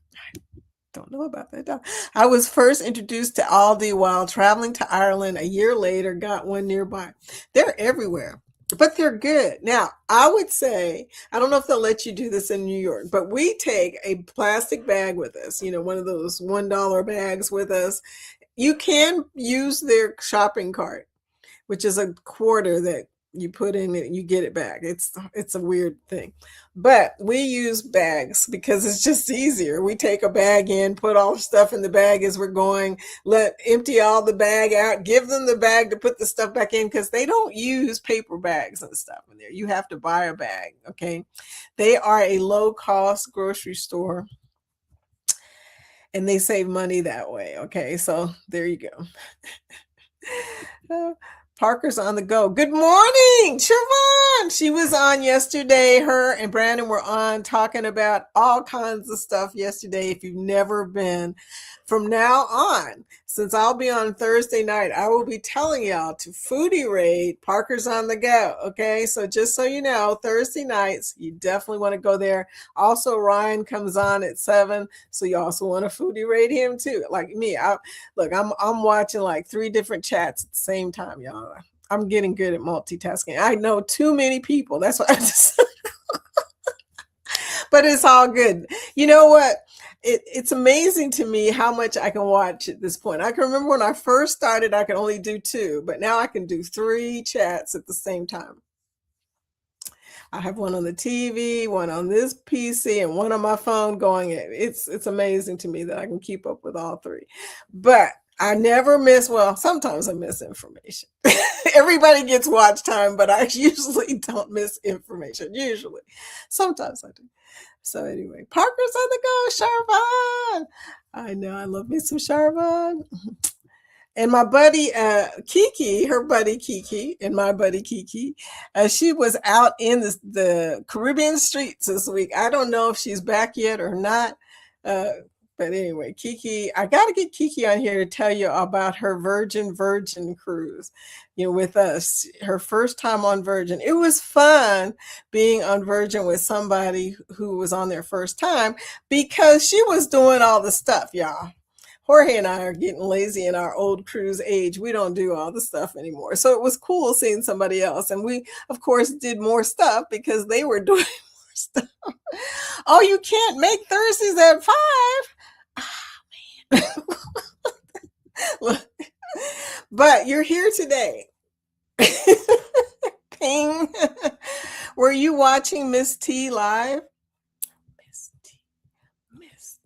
don't know about that dog. I was first introduced to Aldi while traveling to Ireland. A year later, got one nearby. They're everywhere, but they're good. Now, I would say, I don't know if they'll let you do this in New York, but we take a plastic bag with us, one of those $1 bags with us. You can use their shopping cart, which is a quarter that you put in it, you get it back. It's a weird thing, but we use bags because it's just easier. We take a bag in, put all the stuff in the bag as we're going, empty all the bag out, give them the bag to put the stuff back in because they don't use paper bags and stuff in there. You have to buy a bag, okay? They are a low-cost grocery store, and they save money that way, okay? So there you go. Parker's on the go. Good morning, Siobhan. She was on yesterday. Her and Brandon were on talking about all kinds of stuff yesterday. If you've never been, from now on, since I'll be on Thursday night, I will be telling y'all to Foodie Raid. Parker's on the go. Okay, so just so you know, Thursday nights, you definitely want to go there. Also, Ryan comes on at 7, so you also want to Foodie Raid him too. Like me, I'm watching like 3 different chats at the same time, y'all. I'm getting good at multitasking. I know too many people. That's what I just. But it's all good. You know what? It's amazing to me how much I can watch at this point. I can remember when I first started, I could only do 2, but now I can do 3 chats at the same time. I have one on the TV, one on this PC, and one on my phone going. It's amazing to me that I can keep up with all 3. But I never miss, well, sometimes I miss information. Everybody gets watch time, but I usually don't miss information. Usually. Sometimes I do. So anyway, Parker's on the go, Charvon. I know, I love me some Charvon. And my buddy Kiki, her buddy Kiki, and my buddy Kiki, she was out in the Caribbean streets this week. I don't know if she's back yet or not. But anyway, Kiki, I got to get Kiki on here to tell you about her Virgin cruise, with us, her first time on Virgin. It was fun being on Virgin with somebody who was on their first time because she was doing all the stuff, y'all. Jorge and I are getting lazy in our old cruise age. We don't do all the stuff anymore. So it was cool seeing somebody else. And we, of course, did more stuff because they were doing more stuff. Oh, you can't make Thursdays at 5? Oh, man. Look, but you're here today. Ping. Were you watching Miss T live? Miss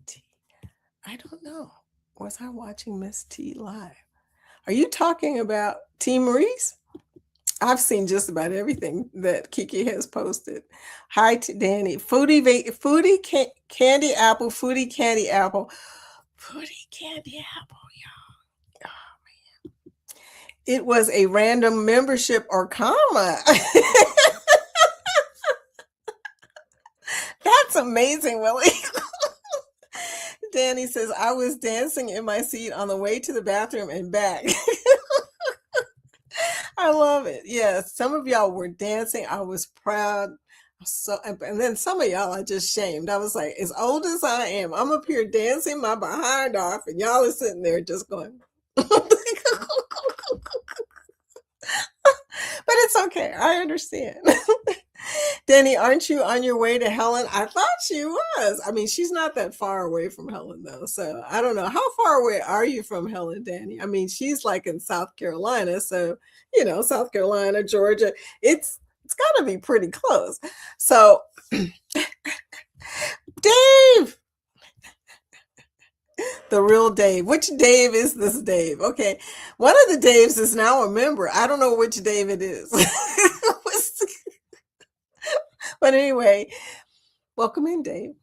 T. I don't know. Was I watching Miss T live? Are you talking about T. Maurice? I've seen just about everything that Kiki has posted. Hi to Danny. Foodie candy apple, Foodie candy apple. Foodie candy apple, y'all. Oh, man. It was a random membership or comma. That's amazing, Willie. Danny says, I was dancing in my seat on the way to the bathroom and back. I love it. Yeah, some of y'all were dancing. I was proud. So, and then some of y'all I just shamed. I was like, as old as I am, I'm up here dancing my behind off, and y'all are sitting there just going. But it's okay. I understand. Danny, aren't you on your way to Helen? I thought she was. I mean, she's not that far away from Helen, though. So I don't know. How far away are you from Helen, Danny? I mean, she's like in South Carolina. So, South Carolina, Georgia, it's got to be pretty close. So, Dave, the real Dave. Which Dave is this Dave? Okay. One of the Daves is now a member. I don't know which Dave it is. But anyway, welcome in, Dave.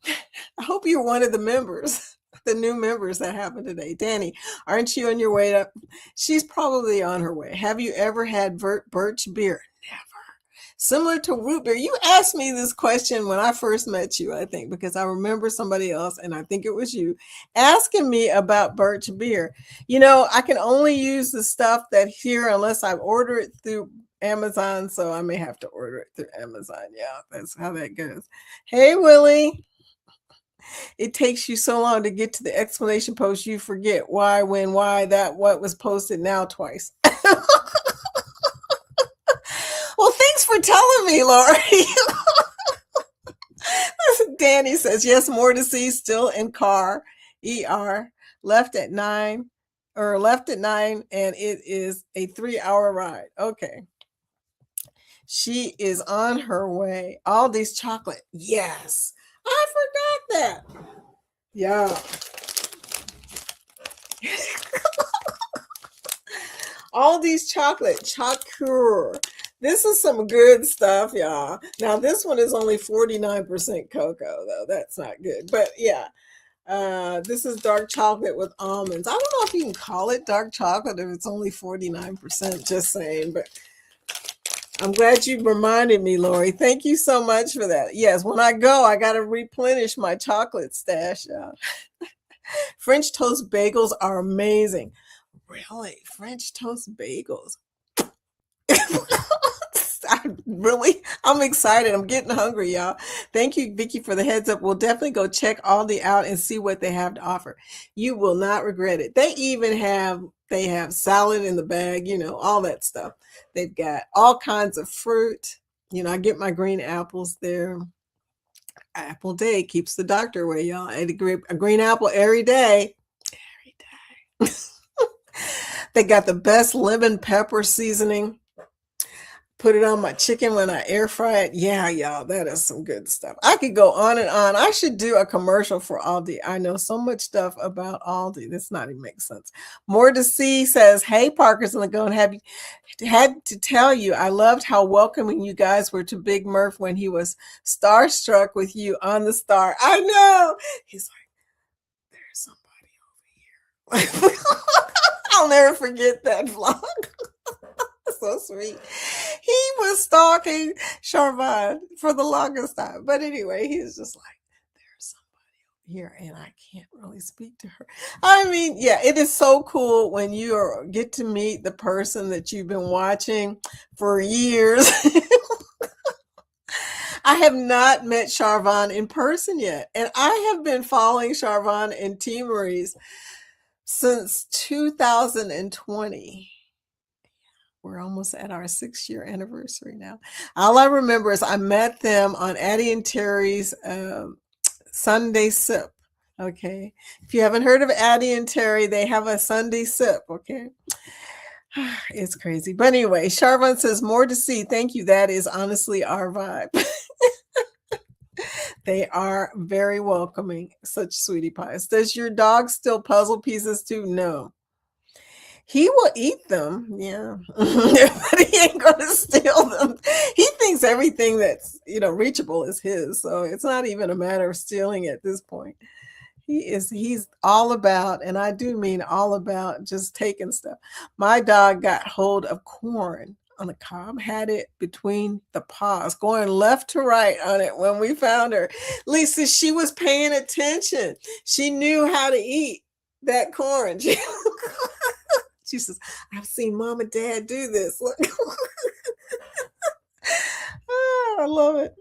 I hope you're one of the members, the new members that happened today. Danny, aren't you on your way to? She's probably on her way. Have you ever had birch beer? Never. Similar to root beer. You asked me this question when I first met you, I think, because I remember somebody else, and I think it was you, asking me about birch beer. I can only use the stuff that here unless I order it through Amazon, so I may have to order it through Amazon. Yeah, that's how that goes. Hey, Willie. It takes you so long to get to the explanation post, you forget why, when, why, that, what was posted now twice. Well, thanks for telling me, Lori. Danny says, yes, more to see, still in car, ER, left at 9, and it is a 3-hour ride. Okay. She is on her way. Aldi's chocolate. Yes. I forgot that. Yeah. Aldi's chocolate. Chocolate. This is some good stuff, y'all. Now, this one is only 49% cocoa, though. That's not good. But, yeah. This is dark chocolate with almonds. I don't know if you can call it dark chocolate if it's only 49%. Just saying. But I'm glad you reminded me, Lori. Thank you so much for that. Yes, when I go, I got to replenish my chocolate stash. French toast bagels are amazing. Really? French toast bagels? I'm excited. I'm getting hungry, y'all. Thank you, Vicki, for the heads up. We'll definitely go check Aldi out and see what they have to offer. You will not regret it. They have salad in the bag, all that stuff. They've got all kinds of fruit. I get my green apples there. Apple day keeps the doctor away, y'all. I eat a green apple every day. Every day. They got the best lemon pepper seasoning. put it on my chicken when I air fry it. Yeah, y'all, that is some good stuff. I could go on and on. I should do a commercial for Aldi. I know so much stuff about Aldi. This not even makes sense. More to see says, hey, Parker's and Lagoon, have you had to tell you, I loved how welcoming you guys were to Big Murph when he was starstruck with you on the star. I know. He's like, there's somebody over here. I'll never forget that vlog. So sweet. He was stalking Charvon for the longest time. But anyway, he's just like, there's somebody here and I can't really speak to her. I mean, yeah, it is so cool when you get to meet the person that you've been watching for years. I have not met Charvon in person yet. And I have been following Charvon and T. Marie's since 2020. We're almost at our 6-year anniversary now. All I remember is I met them on Addie and Terry's Sunday Sip. Okay. If you haven't heard of Addie and Terry, they have a Sunday Sip. Okay. It's crazy. But anyway, Charvon says, more to see. Thank you. That is honestly our vibe. They are very welcoming. Such sweetie pies. Does your dog steal puzzle pieces too? No. He will eat them, yeah, but he ain't going to steal them. He thinks everything that's, reachable is his. So it's not even a matter of stealing at this point. He's all about, and I do mean all about, just taking stuff. My dog got hold of corn on the cob, had it between the paws, going left to right on it when we found her. Lisa, she was paying attention. She knew how to eat that corn. She says, I've seen mom and dad do this. Look. Oh, I love it.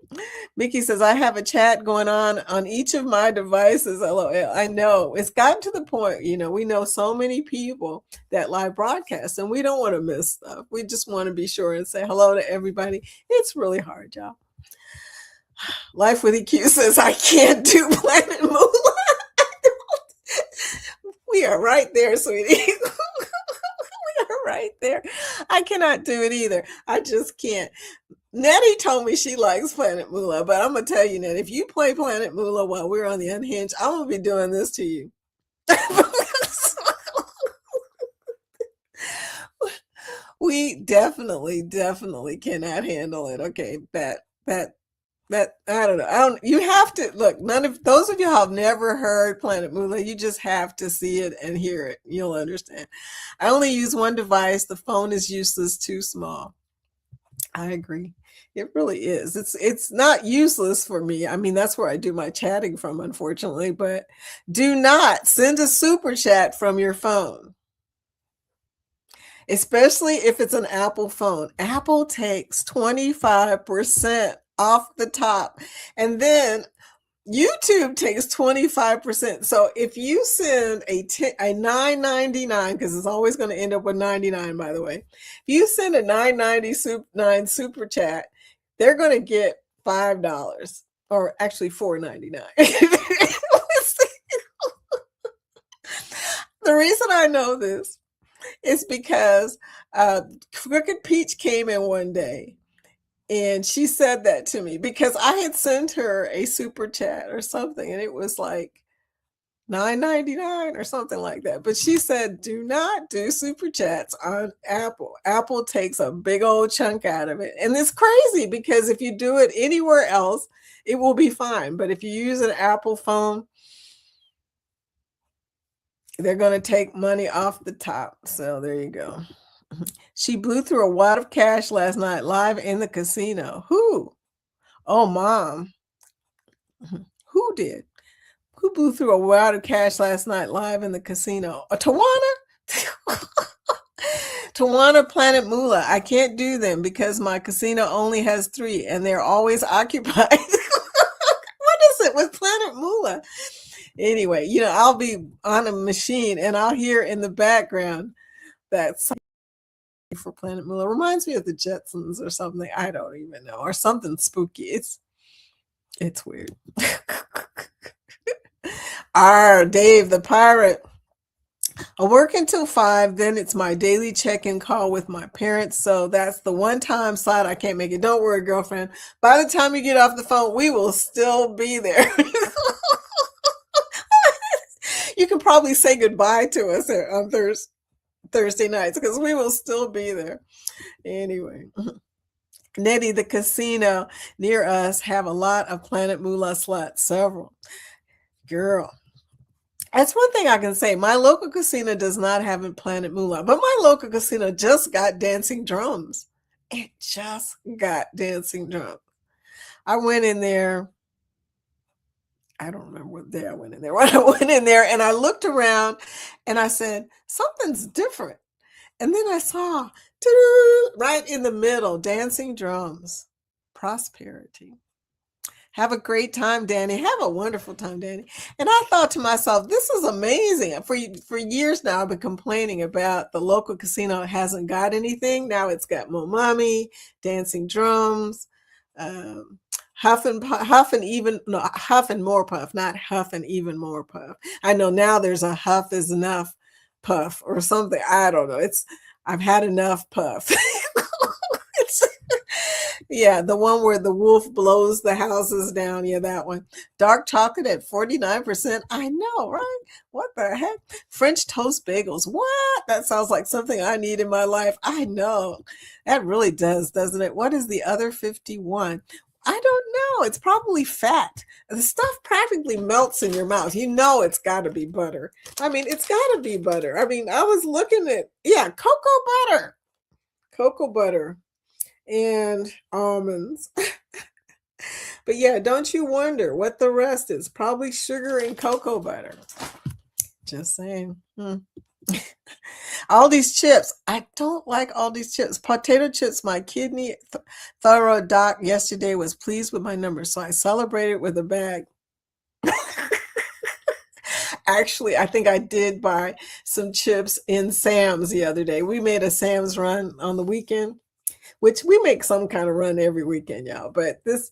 Mickey says, I have a chat going on each of my devices. LOL. I know. It's gotten to the point, we know so many people that live broadcast and we don't want to miss stuff. We just want to be sure and say hello to everybody. It's really hard, y'all. Life with EQ says, I can't do Planet Moolah. We are right there, sweetie. Right there. I cannot do it either. I just can't. Nettie told me she likes Planet Moolah, but I'm going to tell you, Nettie, if you play Planet Moolah while we're on the Unhinged, I'm going to be doing this to you. We definitely cannot handle it. Okay, that I don't know. You have to look. None of those of you who have never heard Planet Moolah, you just have to see it and hear it. You'll understand. I only use one device. The phone is useless, too small. I agree. It really is. It's not useless for me. I mean, that's where I do my chatting from, unfortunately. But do not send a super chat from your phone, especially if it's an Apple phone. Apple takes 25% off the top, and then YouTube takes 25%. So if you send a $9.99, because it's always going to end up with 99, by the way, if you send a $9.99 super chat, they're going to get $5, or actually $4.99. The reason I know this is because Crooked Peach came in one day. And she said that to me because I had sent her a super chat or something, and it was like $9.99 or something like that. But she said, do not do super chats on Apple. Apple takes a big old chunk out of it. And it's crazy because if you do it anywhere else, it will be fine. But if you use an Apple phone, they're going to take money off the top. So there you go. She blew through a wad of cash last night live in the casino. Who? Oh, Mom. Who did? Who blew through a wad of cash last night live in the casino? Tawana? Tawana Planet Moolah. I can't do them because my casino only has 3 and they're always occupied. What is it with Planet Moolah? Anyway, I'll be on a machine and I'll hear in the background that for Planet Moolah reminds me of the Jetsons or something. I don't even know, or something spooky. It's weird. Dave the pirate I work until 5, then it's my daily check-in call with my parents. So that's the one time slide I can't make it. Don't worry, girlfriend. By the time you get off the phone, we will still be there. You can probably say goodbye to us on Thursday nights because we will still be there. Anyway. Nettie, the casino near us have a lot of Planet Moolah slots. Several. Girl. That's one thing I can say. My local casino does not have a Planet Moolah, but my local casino just got dancing drums. It just got dancing drums. I went in there. I don't remember what day I went in there. When I went in there and I looked around and I said, something's different. And then I saw right in the middle, dancing drums, prosperity. Have a great time, Danny. Have a wonderful time, Danny. And I thought to myself, this is amazing. For years now, I've been complaining about the local casino hasn't got anything. Now it's got Momami, dancing drums, Huff and more puff, not Huff and even more puff. I know now there's a Huff is enough puff or something. I don't know. I've had enough puff. Yeah, the one where the wolf blows the houses down. Yeah, that one. Dark chocolate at 49%. I know, right? What the heck? French toast bagels. What? That sounds like something I need in my life. I know. That really does, doesn't it? What is the other 51? I don't know. It's probably fat. The stuff practically melts in your mouth. You know it's got to be butter. I mean, it's got to be butter. I mean, I was looking at, cocoa butter. Cocoa butter. And almonds. But yeah, don't you wonder what the rest is? Probably sugar and cocoa butter. Just saying. All these chips. I don't like all these chips. Potato chips. My kidney thorough doc yesterday was pleased with my numbers, so I celebrated with a bag. Actually, I think I did buy some chips in Sam's the other day. We made a Sam's run on the weekend, which we make some kind of run every weekend, y'all. But this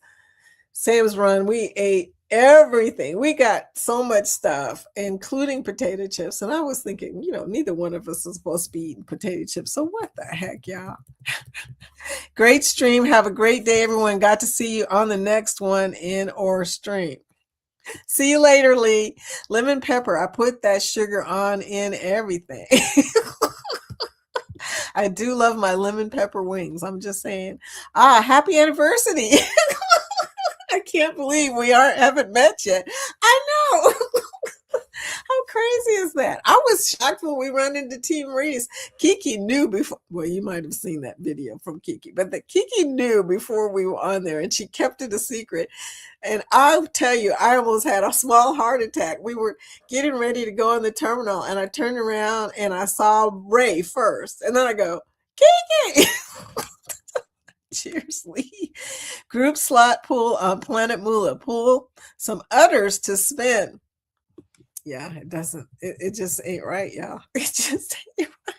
Sam's run, we ate everything. We got so much stuff, including potato chips. And I was thinking, neither one of us is supposed to be eating potato chips. So what the heck, y'all? Great stream. Have a great day, everyone. Got to see you on the next one in or stream. See you later, Lee. Lemon pepper. I put that sugar on in everything. I do love my lemon pepper wings. I'm just saying. Happy anniversary. I can't believe we haven't met yet. I know. How crazy is that? I was shocked when we run into T. Marie's. Kiki knew before. Well, you might have seen that video from Kiki, but Kiki knew before we were on there, and she kept it a secret. And I'll tell you, I almost had a small heart attack. We were getting ready to go in the terminal, and I turned around and I saw Ray first, and then I go, Kiki. Cheers, Lee. Group slot pool on Planet Moolah. Pool some udders to spin. Yeah, it doesn't. It just ain't right, y'all. It just ain't right.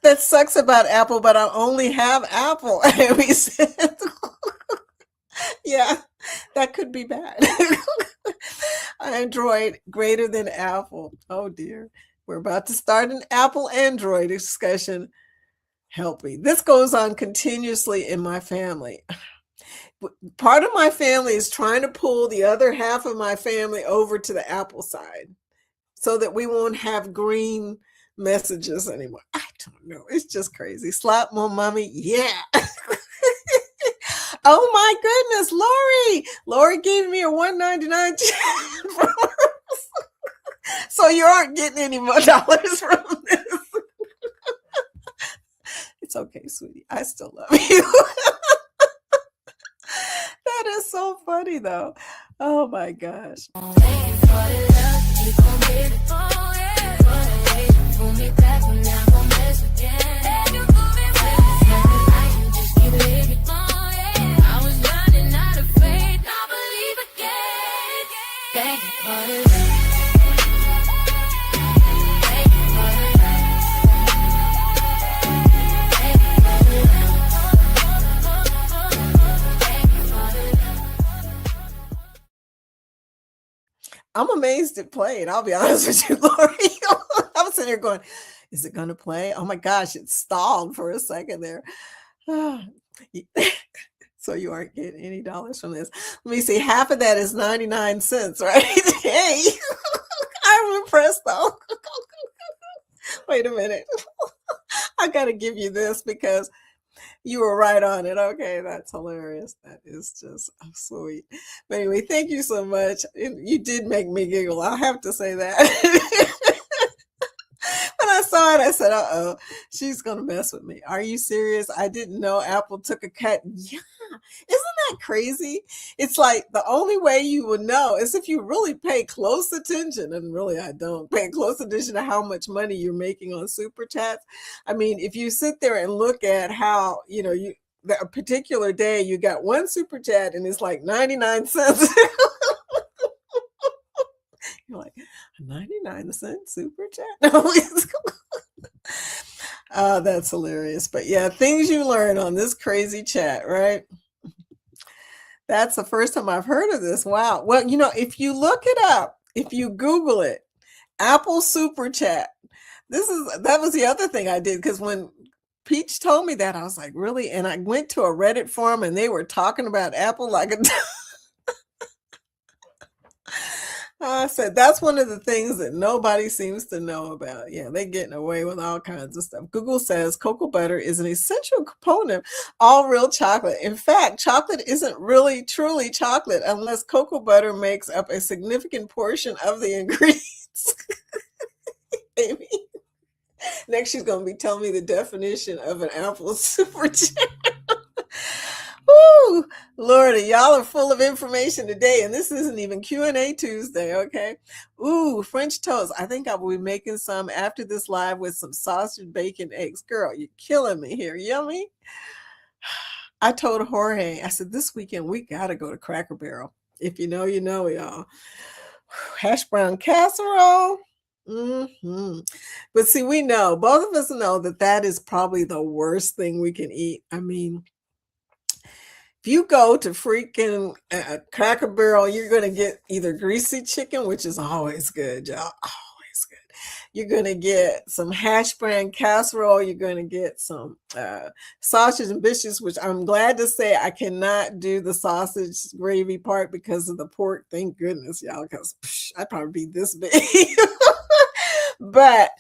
That sucks about Apple, but I only have Apple. And we said, yeah, that could be bad. Android greater than Apple. Oh dear. We're about to start an Apple Android discussion. Help me. This goes on continuously in my family. Part of my family is trying to pull the other half of my family over to the Apple side so that we won't have green messages anymore. I don't know. It's just crazy. Slap more mommy. Yeah. Oh my goodness, Lori. Lori gave me a $1.99 check. So you aren't getting any more dollars from this. It's okay, sweetie. I still love you. That is so funny, though. Oh, my gosh. I'm amazed it played. I'll be honest with you, Lori. I'm sitting there going, is it going to play? Oh my gosh, it stalled for a second there. So you aren't getting any dollars from this. Let me see. Half of that is 99 cents, right? Hey, I'm impressed though. Wait a minute. I got to give you this because you were right on it. Okay, that's hilarious. That is just sweet. But anyway, thank you so much. You did make me giggle. I'll have to say that. When I saw it, I said, uh-oh, she's going to mess with me. Are you serious? I didn't know Apple took a cut. Yeah. Isn't that crazy? It's like the only way you would know is if you really pay close attention. And really, I don't pay close attention to how much money you're making on super chats. I mean, if you sit there and look at how, a particular day, you got one super chat and it's like 99 cents. You're like, 99-cent super chat? No, that's hilarious. But yeah, things you learn on this crazy chat, right? That's the first time I've heard of this. Wow. Well, if you look it up, if you Google it, Apple Super Chat, that was the other thing I did, because when Peach told me that, I was like, really? And I went to a Reddit forum and they were talking about Apple like a I said, that's one of the things that nobody seems to know about. Yeah, they're getting away with all kinds of stuff. Google says cocoa butter is an essential component of all real chocolate. In fact, chocolate isn't really truly chocolate unless cocoa butter makes up a significant portion of the ingredients. Amy. Next, she's going to be telling me the definition of an Apple Super Chat. Woo, Lordy, y'all are full of information today, and this isn't even Q&A Tuesday, okay? Ooh, French toast. I think I will be making some after this live with some sausage, bacon, eggs. Girl, you're killing me here. Yummy. I told Jorge, I said, this weekend we got to go to Cracker Barrel. If you know, you know, y'all. Hash brown casserole. But see, we know, both of us know that is probably the worst thing we can eat. I mean, if you go to freaking Cracker Barrel, you're going to get either greasy chicken, which is always good, y'all. Always good. You're going to get some hash brown casserole. You're going to get some sausage and biscuits, which I'm glad to say I cannot do the sausage gravy part because of the pork. Thank goodness, y'all, because I'd probably be this big. But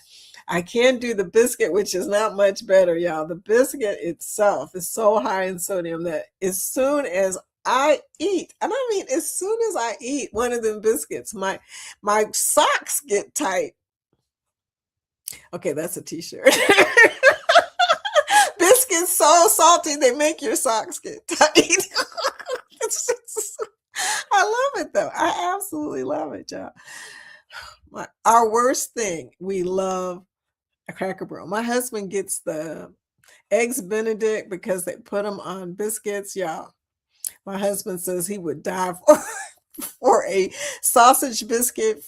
I can do the biscuit, which is not much better, y'all. The biscuit itself is so high in sodium that as soon as I eat, and I mean as soon as I eat one of them biscuits, my socks get tight. Okay, that's a t-shirt. Biscuits so salty they make your socks get tight. I love it though. I absolutely love it, y'all. Our worst thing, we love a Cracker Barrel. My husband gets the eggs Benedict because they put them on biscuits, y'all. My husband says he would die for a sausage biscuit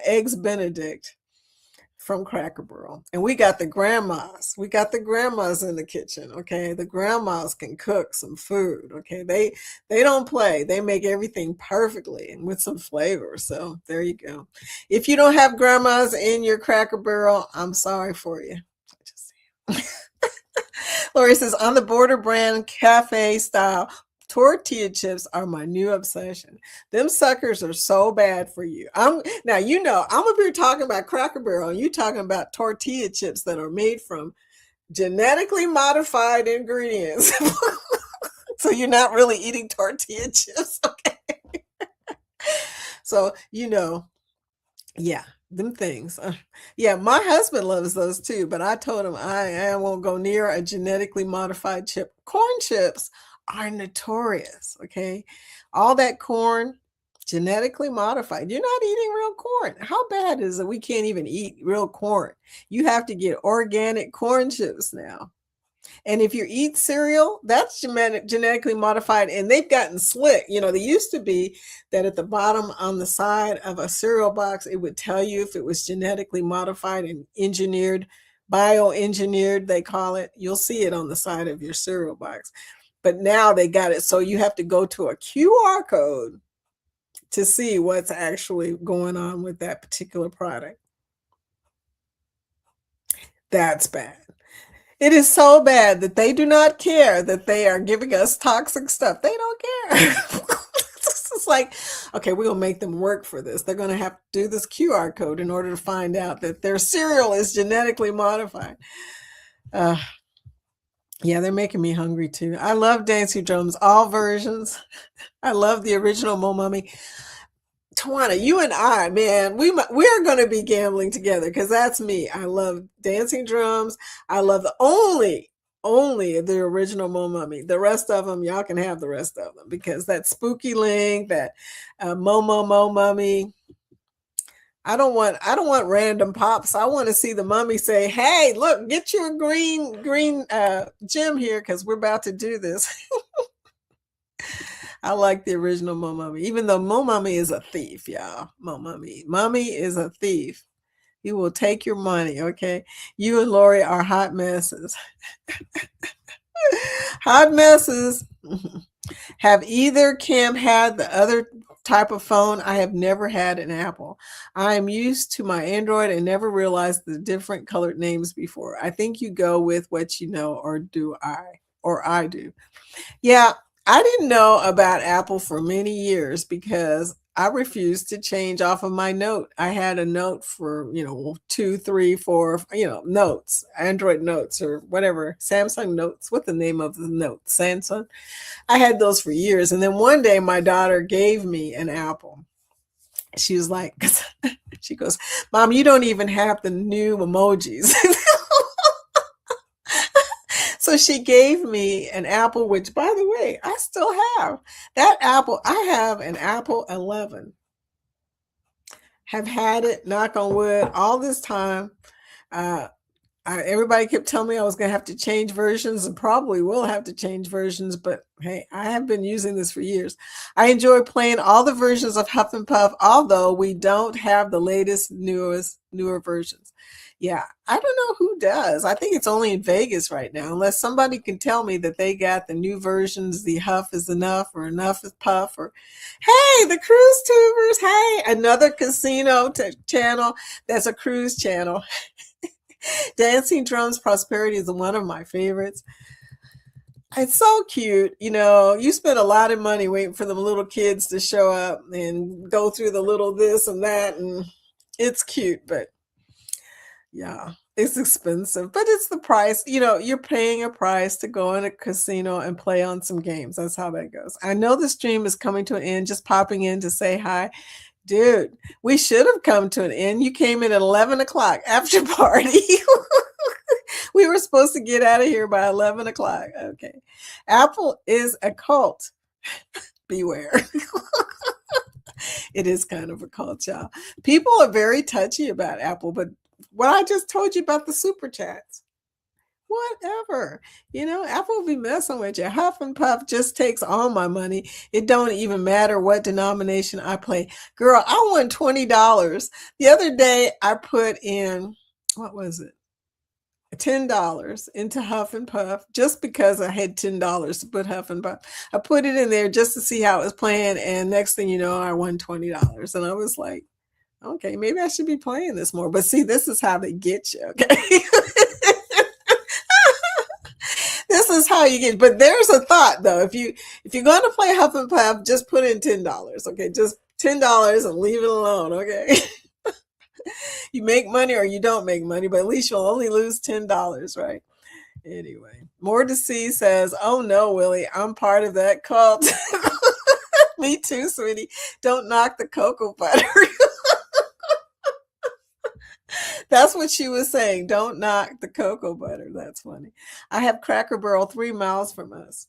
eggs Benedict from Cracker Barrel. And we got the grandmas. We got the grandmas in the kitchen, okay? The grandmas can cook some food, okay? They don't play. They make everything perfectly and with some flavor. So there you go. If you don't have grandmas in your Cracker Barrel, I'm sorry for you. Lori says, on the Border brand cafe style tortilla chips are my new obsession. Them suckers are so bad for you. I'm up here talking about Cracker Barrel and you talking about tortilla chips that are made from genetically modified ingredients. So you're not really eating tortilla chips, okay? So, yeah, them things. Yeah, my husband loves those too, but I told him I won't go near a genetically modified chip. Corn chips are notorious, okay? All that corn, genetically modified. You're not eating real corn. How bad is it we can't even eat real corn? You have to get organic corn chips now. And if you eat cereal, that's genetically modified, and they've gotten slick. They used to be that at the bottom on the side of a cereal box, it would tell you if it was genetically modified and engineered, bioengineered, they call it. You'll see it on the side of your cereal box. But now they got it so you have to go to a QR code to see what's actually going on with that particular product. That's bad. It is so bad that they do not care that they are giving us toxic stuff. They don't care. It's like, okay, we're going to make them work for this. They're going to have to do this QR code in order to find out that their cereal is genetically modified. Yeah, they're making me hungry too. I love Dancing Drums, all versions. I love the original Mo Mummy. Tawana, you and I, man, we're going to be gambling together because that's me. I love Dancing Drums. I love only the original Mo Mummy. The rest of them, y'all can have the rest of them because that Spooky Link, that Mo Mummy. I don't want random pops. I want to see the mummy say, "Hey, look, get your green gem here because we're about to do this." I like the original Mo Mummy, even though Mo Mummy is a thief, y'all. Mummy is a thief. He will take your money, okay? You and Lori are hot messes. Hot messes. Have either Kim had the other type of phone? I have never had an Apple. I am used to my Android and never realized the different colored names before. I think you go with what you know, or I do. Yeah, I didn't know about Apple for many years because I refused to change off of my Note. I had a Note for, 2, 3, 4, notes, Android notes or whatever, Samsung notes. What's the name of the Note? Samsung. I had those for years. And then one day my daughter gave me an Apple. She was like, she goes, "Mom, you don't even have the new emojis." So she gave me an Apple, which, by the way, I still have. That Apple, I have an Apple 11. Have had it, knock on wood, all this time. Everybody kept telling me I was going to have to change versions and probably will have to change versions. But hey, I have been using this for years. I enjoy playing all the versions of Huff and Puff, although we don't have the latest, newer versions. Yeah, I don't know who does. I think it's only in Vegas right now, unless somebody can tell me that they got the new versions, the Huff is Enough or Enough is Puff, or hey, the Cruise Tubers, hey, another casino channel that's a cruise channel. Dancing Drums Prosperity is one of my favorites. It's so cute. You spend a lot of money waiting for them little kids to show up and go through the little this and that, and it's cute, but yeah, it's expensive, but it's the price. You're paying a price to go in a casino and play on some games. That's how that goes. I know the stream is coming to an end, just popping in to say hi. Dude, we should have come to an end. You came in at 11 o'clock after party. We were supposed to get out of here by 11 o'clock. Okay. Apple is a cult. Beware. It is kind of a cult, y'all. People are very touchy about Apple, but what I just told you about the super chats, whatever. Apple will be messing with you. Huff and Puff just takes all my money. It don't even matter what denomination I play. Girl, I won $20. The other day I put in, what was it? $10 into Huff and Puff just because I had $10 to put Huff and Puff. I put it in there just to see how it was playing, and next thing you know, I won $20. And I was like, okay, maybe I should be playing this more. But see, this is how they get you, okay? This is how you get. But there's a thought, though. If you're going to play Huff and Puff, just put in $10, okay? Just $10 and leave it alone, okay? You make money or you don't make money, but at least you'll only lose $10, right? Anyway, More to See says, "Oh no, Willie, I'm part of that cult." Me too, sweetie. Don't knock the cocoa butter. That's what she was saying. Don't knock the cocoa butter. That's funny. I have Cracker Barrel 3 miles from us.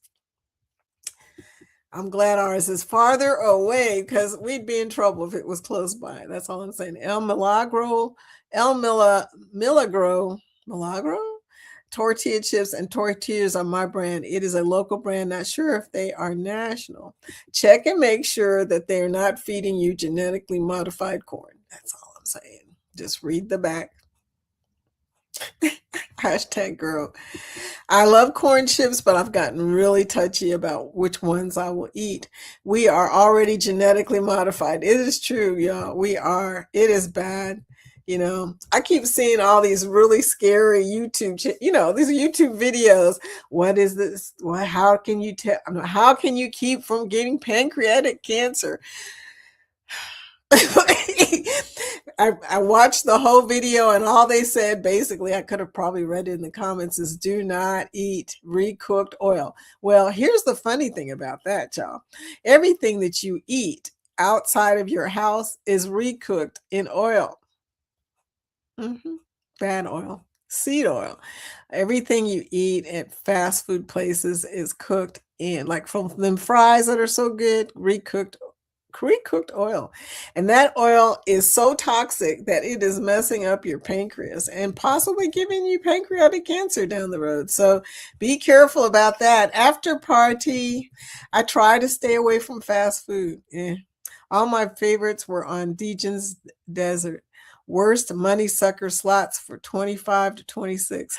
I'm glad ours is farther away because we'd be in trouble if it was close by. That's all I'm saying. Milagro, tortilla chips and tortillas are my brand. It is a local brand. Not sure if they are national. Check and make sure that they're not feeding you genetically modified corn. That's all I'm saying. Just read the back. Hashtag girl. I love corn chips, but I've gotten really touchy about which ones I will eat. We are already genetically modified. It is true, y'all. We are. It is bad. I keep seeing all these really scary YouTube, these YouTube videos. What is this? How can you tell? How can you keep from getting pancreatic cancer? I watched the whole video, and all they said, basically, I could have probably read it in the comments, is do not eat recooked oil. Well, here's the funny thing about that, y'all. Everything that you eat outside of your house is recooked in oil. Bad oil, seed oil. Everything you eat at fast food places is cooked in, like from them fries that are so good, recooked oil. And that oil is so toxic that it is messing up your pancreas and possibly giving you pancreatic cancer down the road. So be careful about that. After party, I try to stay away from fast food. All my favorites were on Dejan's Desert. Worst money sucker slots for 25 to 26.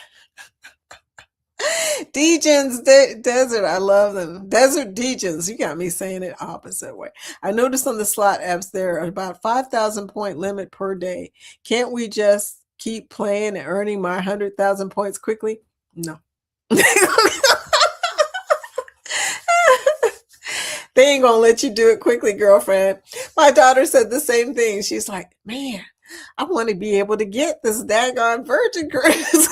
Dejan's Desert. I love them. Desert Dejan's. You got me saying it opposite way. I noticed on the slot apps there are about 5,000 point limit per day. Can't we just keep playing and earning my 100,000 points quickly? No. They ain't gonna let you do it quickly, girlfriend. My daughter said the same thing. She's like, man, I want to be able to get this daggone virgin cruise.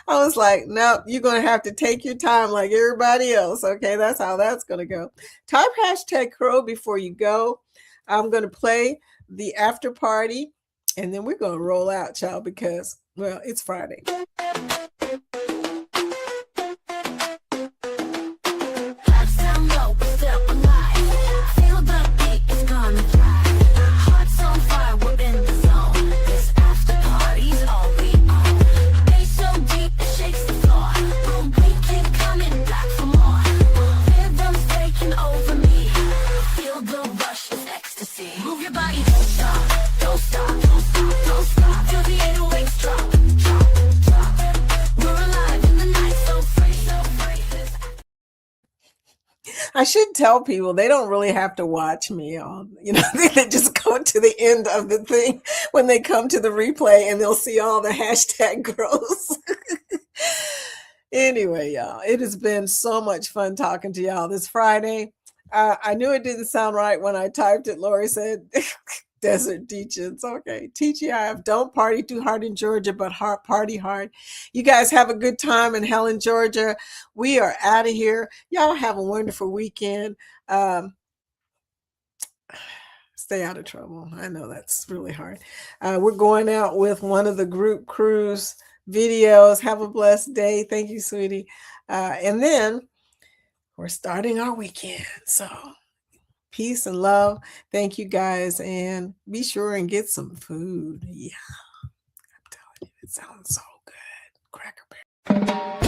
I was like, nope, you're going to have to take your time like everybody else. Okay, that's how that's going to go. Type hashtag crow before you go. I'm going to play the after party, and then we're going to roll out, child, because, well, it's Friday. I should tell people they don't really have to watch me on, they just go to the end of the thing when they come to the replay, and they'll see all the hashtag grows. Anyway, y'all, it has been so much fun talking to y'all this Friday. I knew it didn't sound right when I typed it. Lori said, Desert Degens. Okay. TGIF, don't party too hard in Georgia, but party hard. You guys have a good time in Helen, Georgia. We are out of here. Y'all have a wonderful weekend. Stay out of trouble. I know that's really hard. We're going out with one of the group cruise videos. Have a blessed day. Thank you, sweetie. And then we're starting our weekend. So peace and love. Thank you guys. And be sure and get some food. Yeah. I'm telling you, it sounds so good. Cracker Barrel.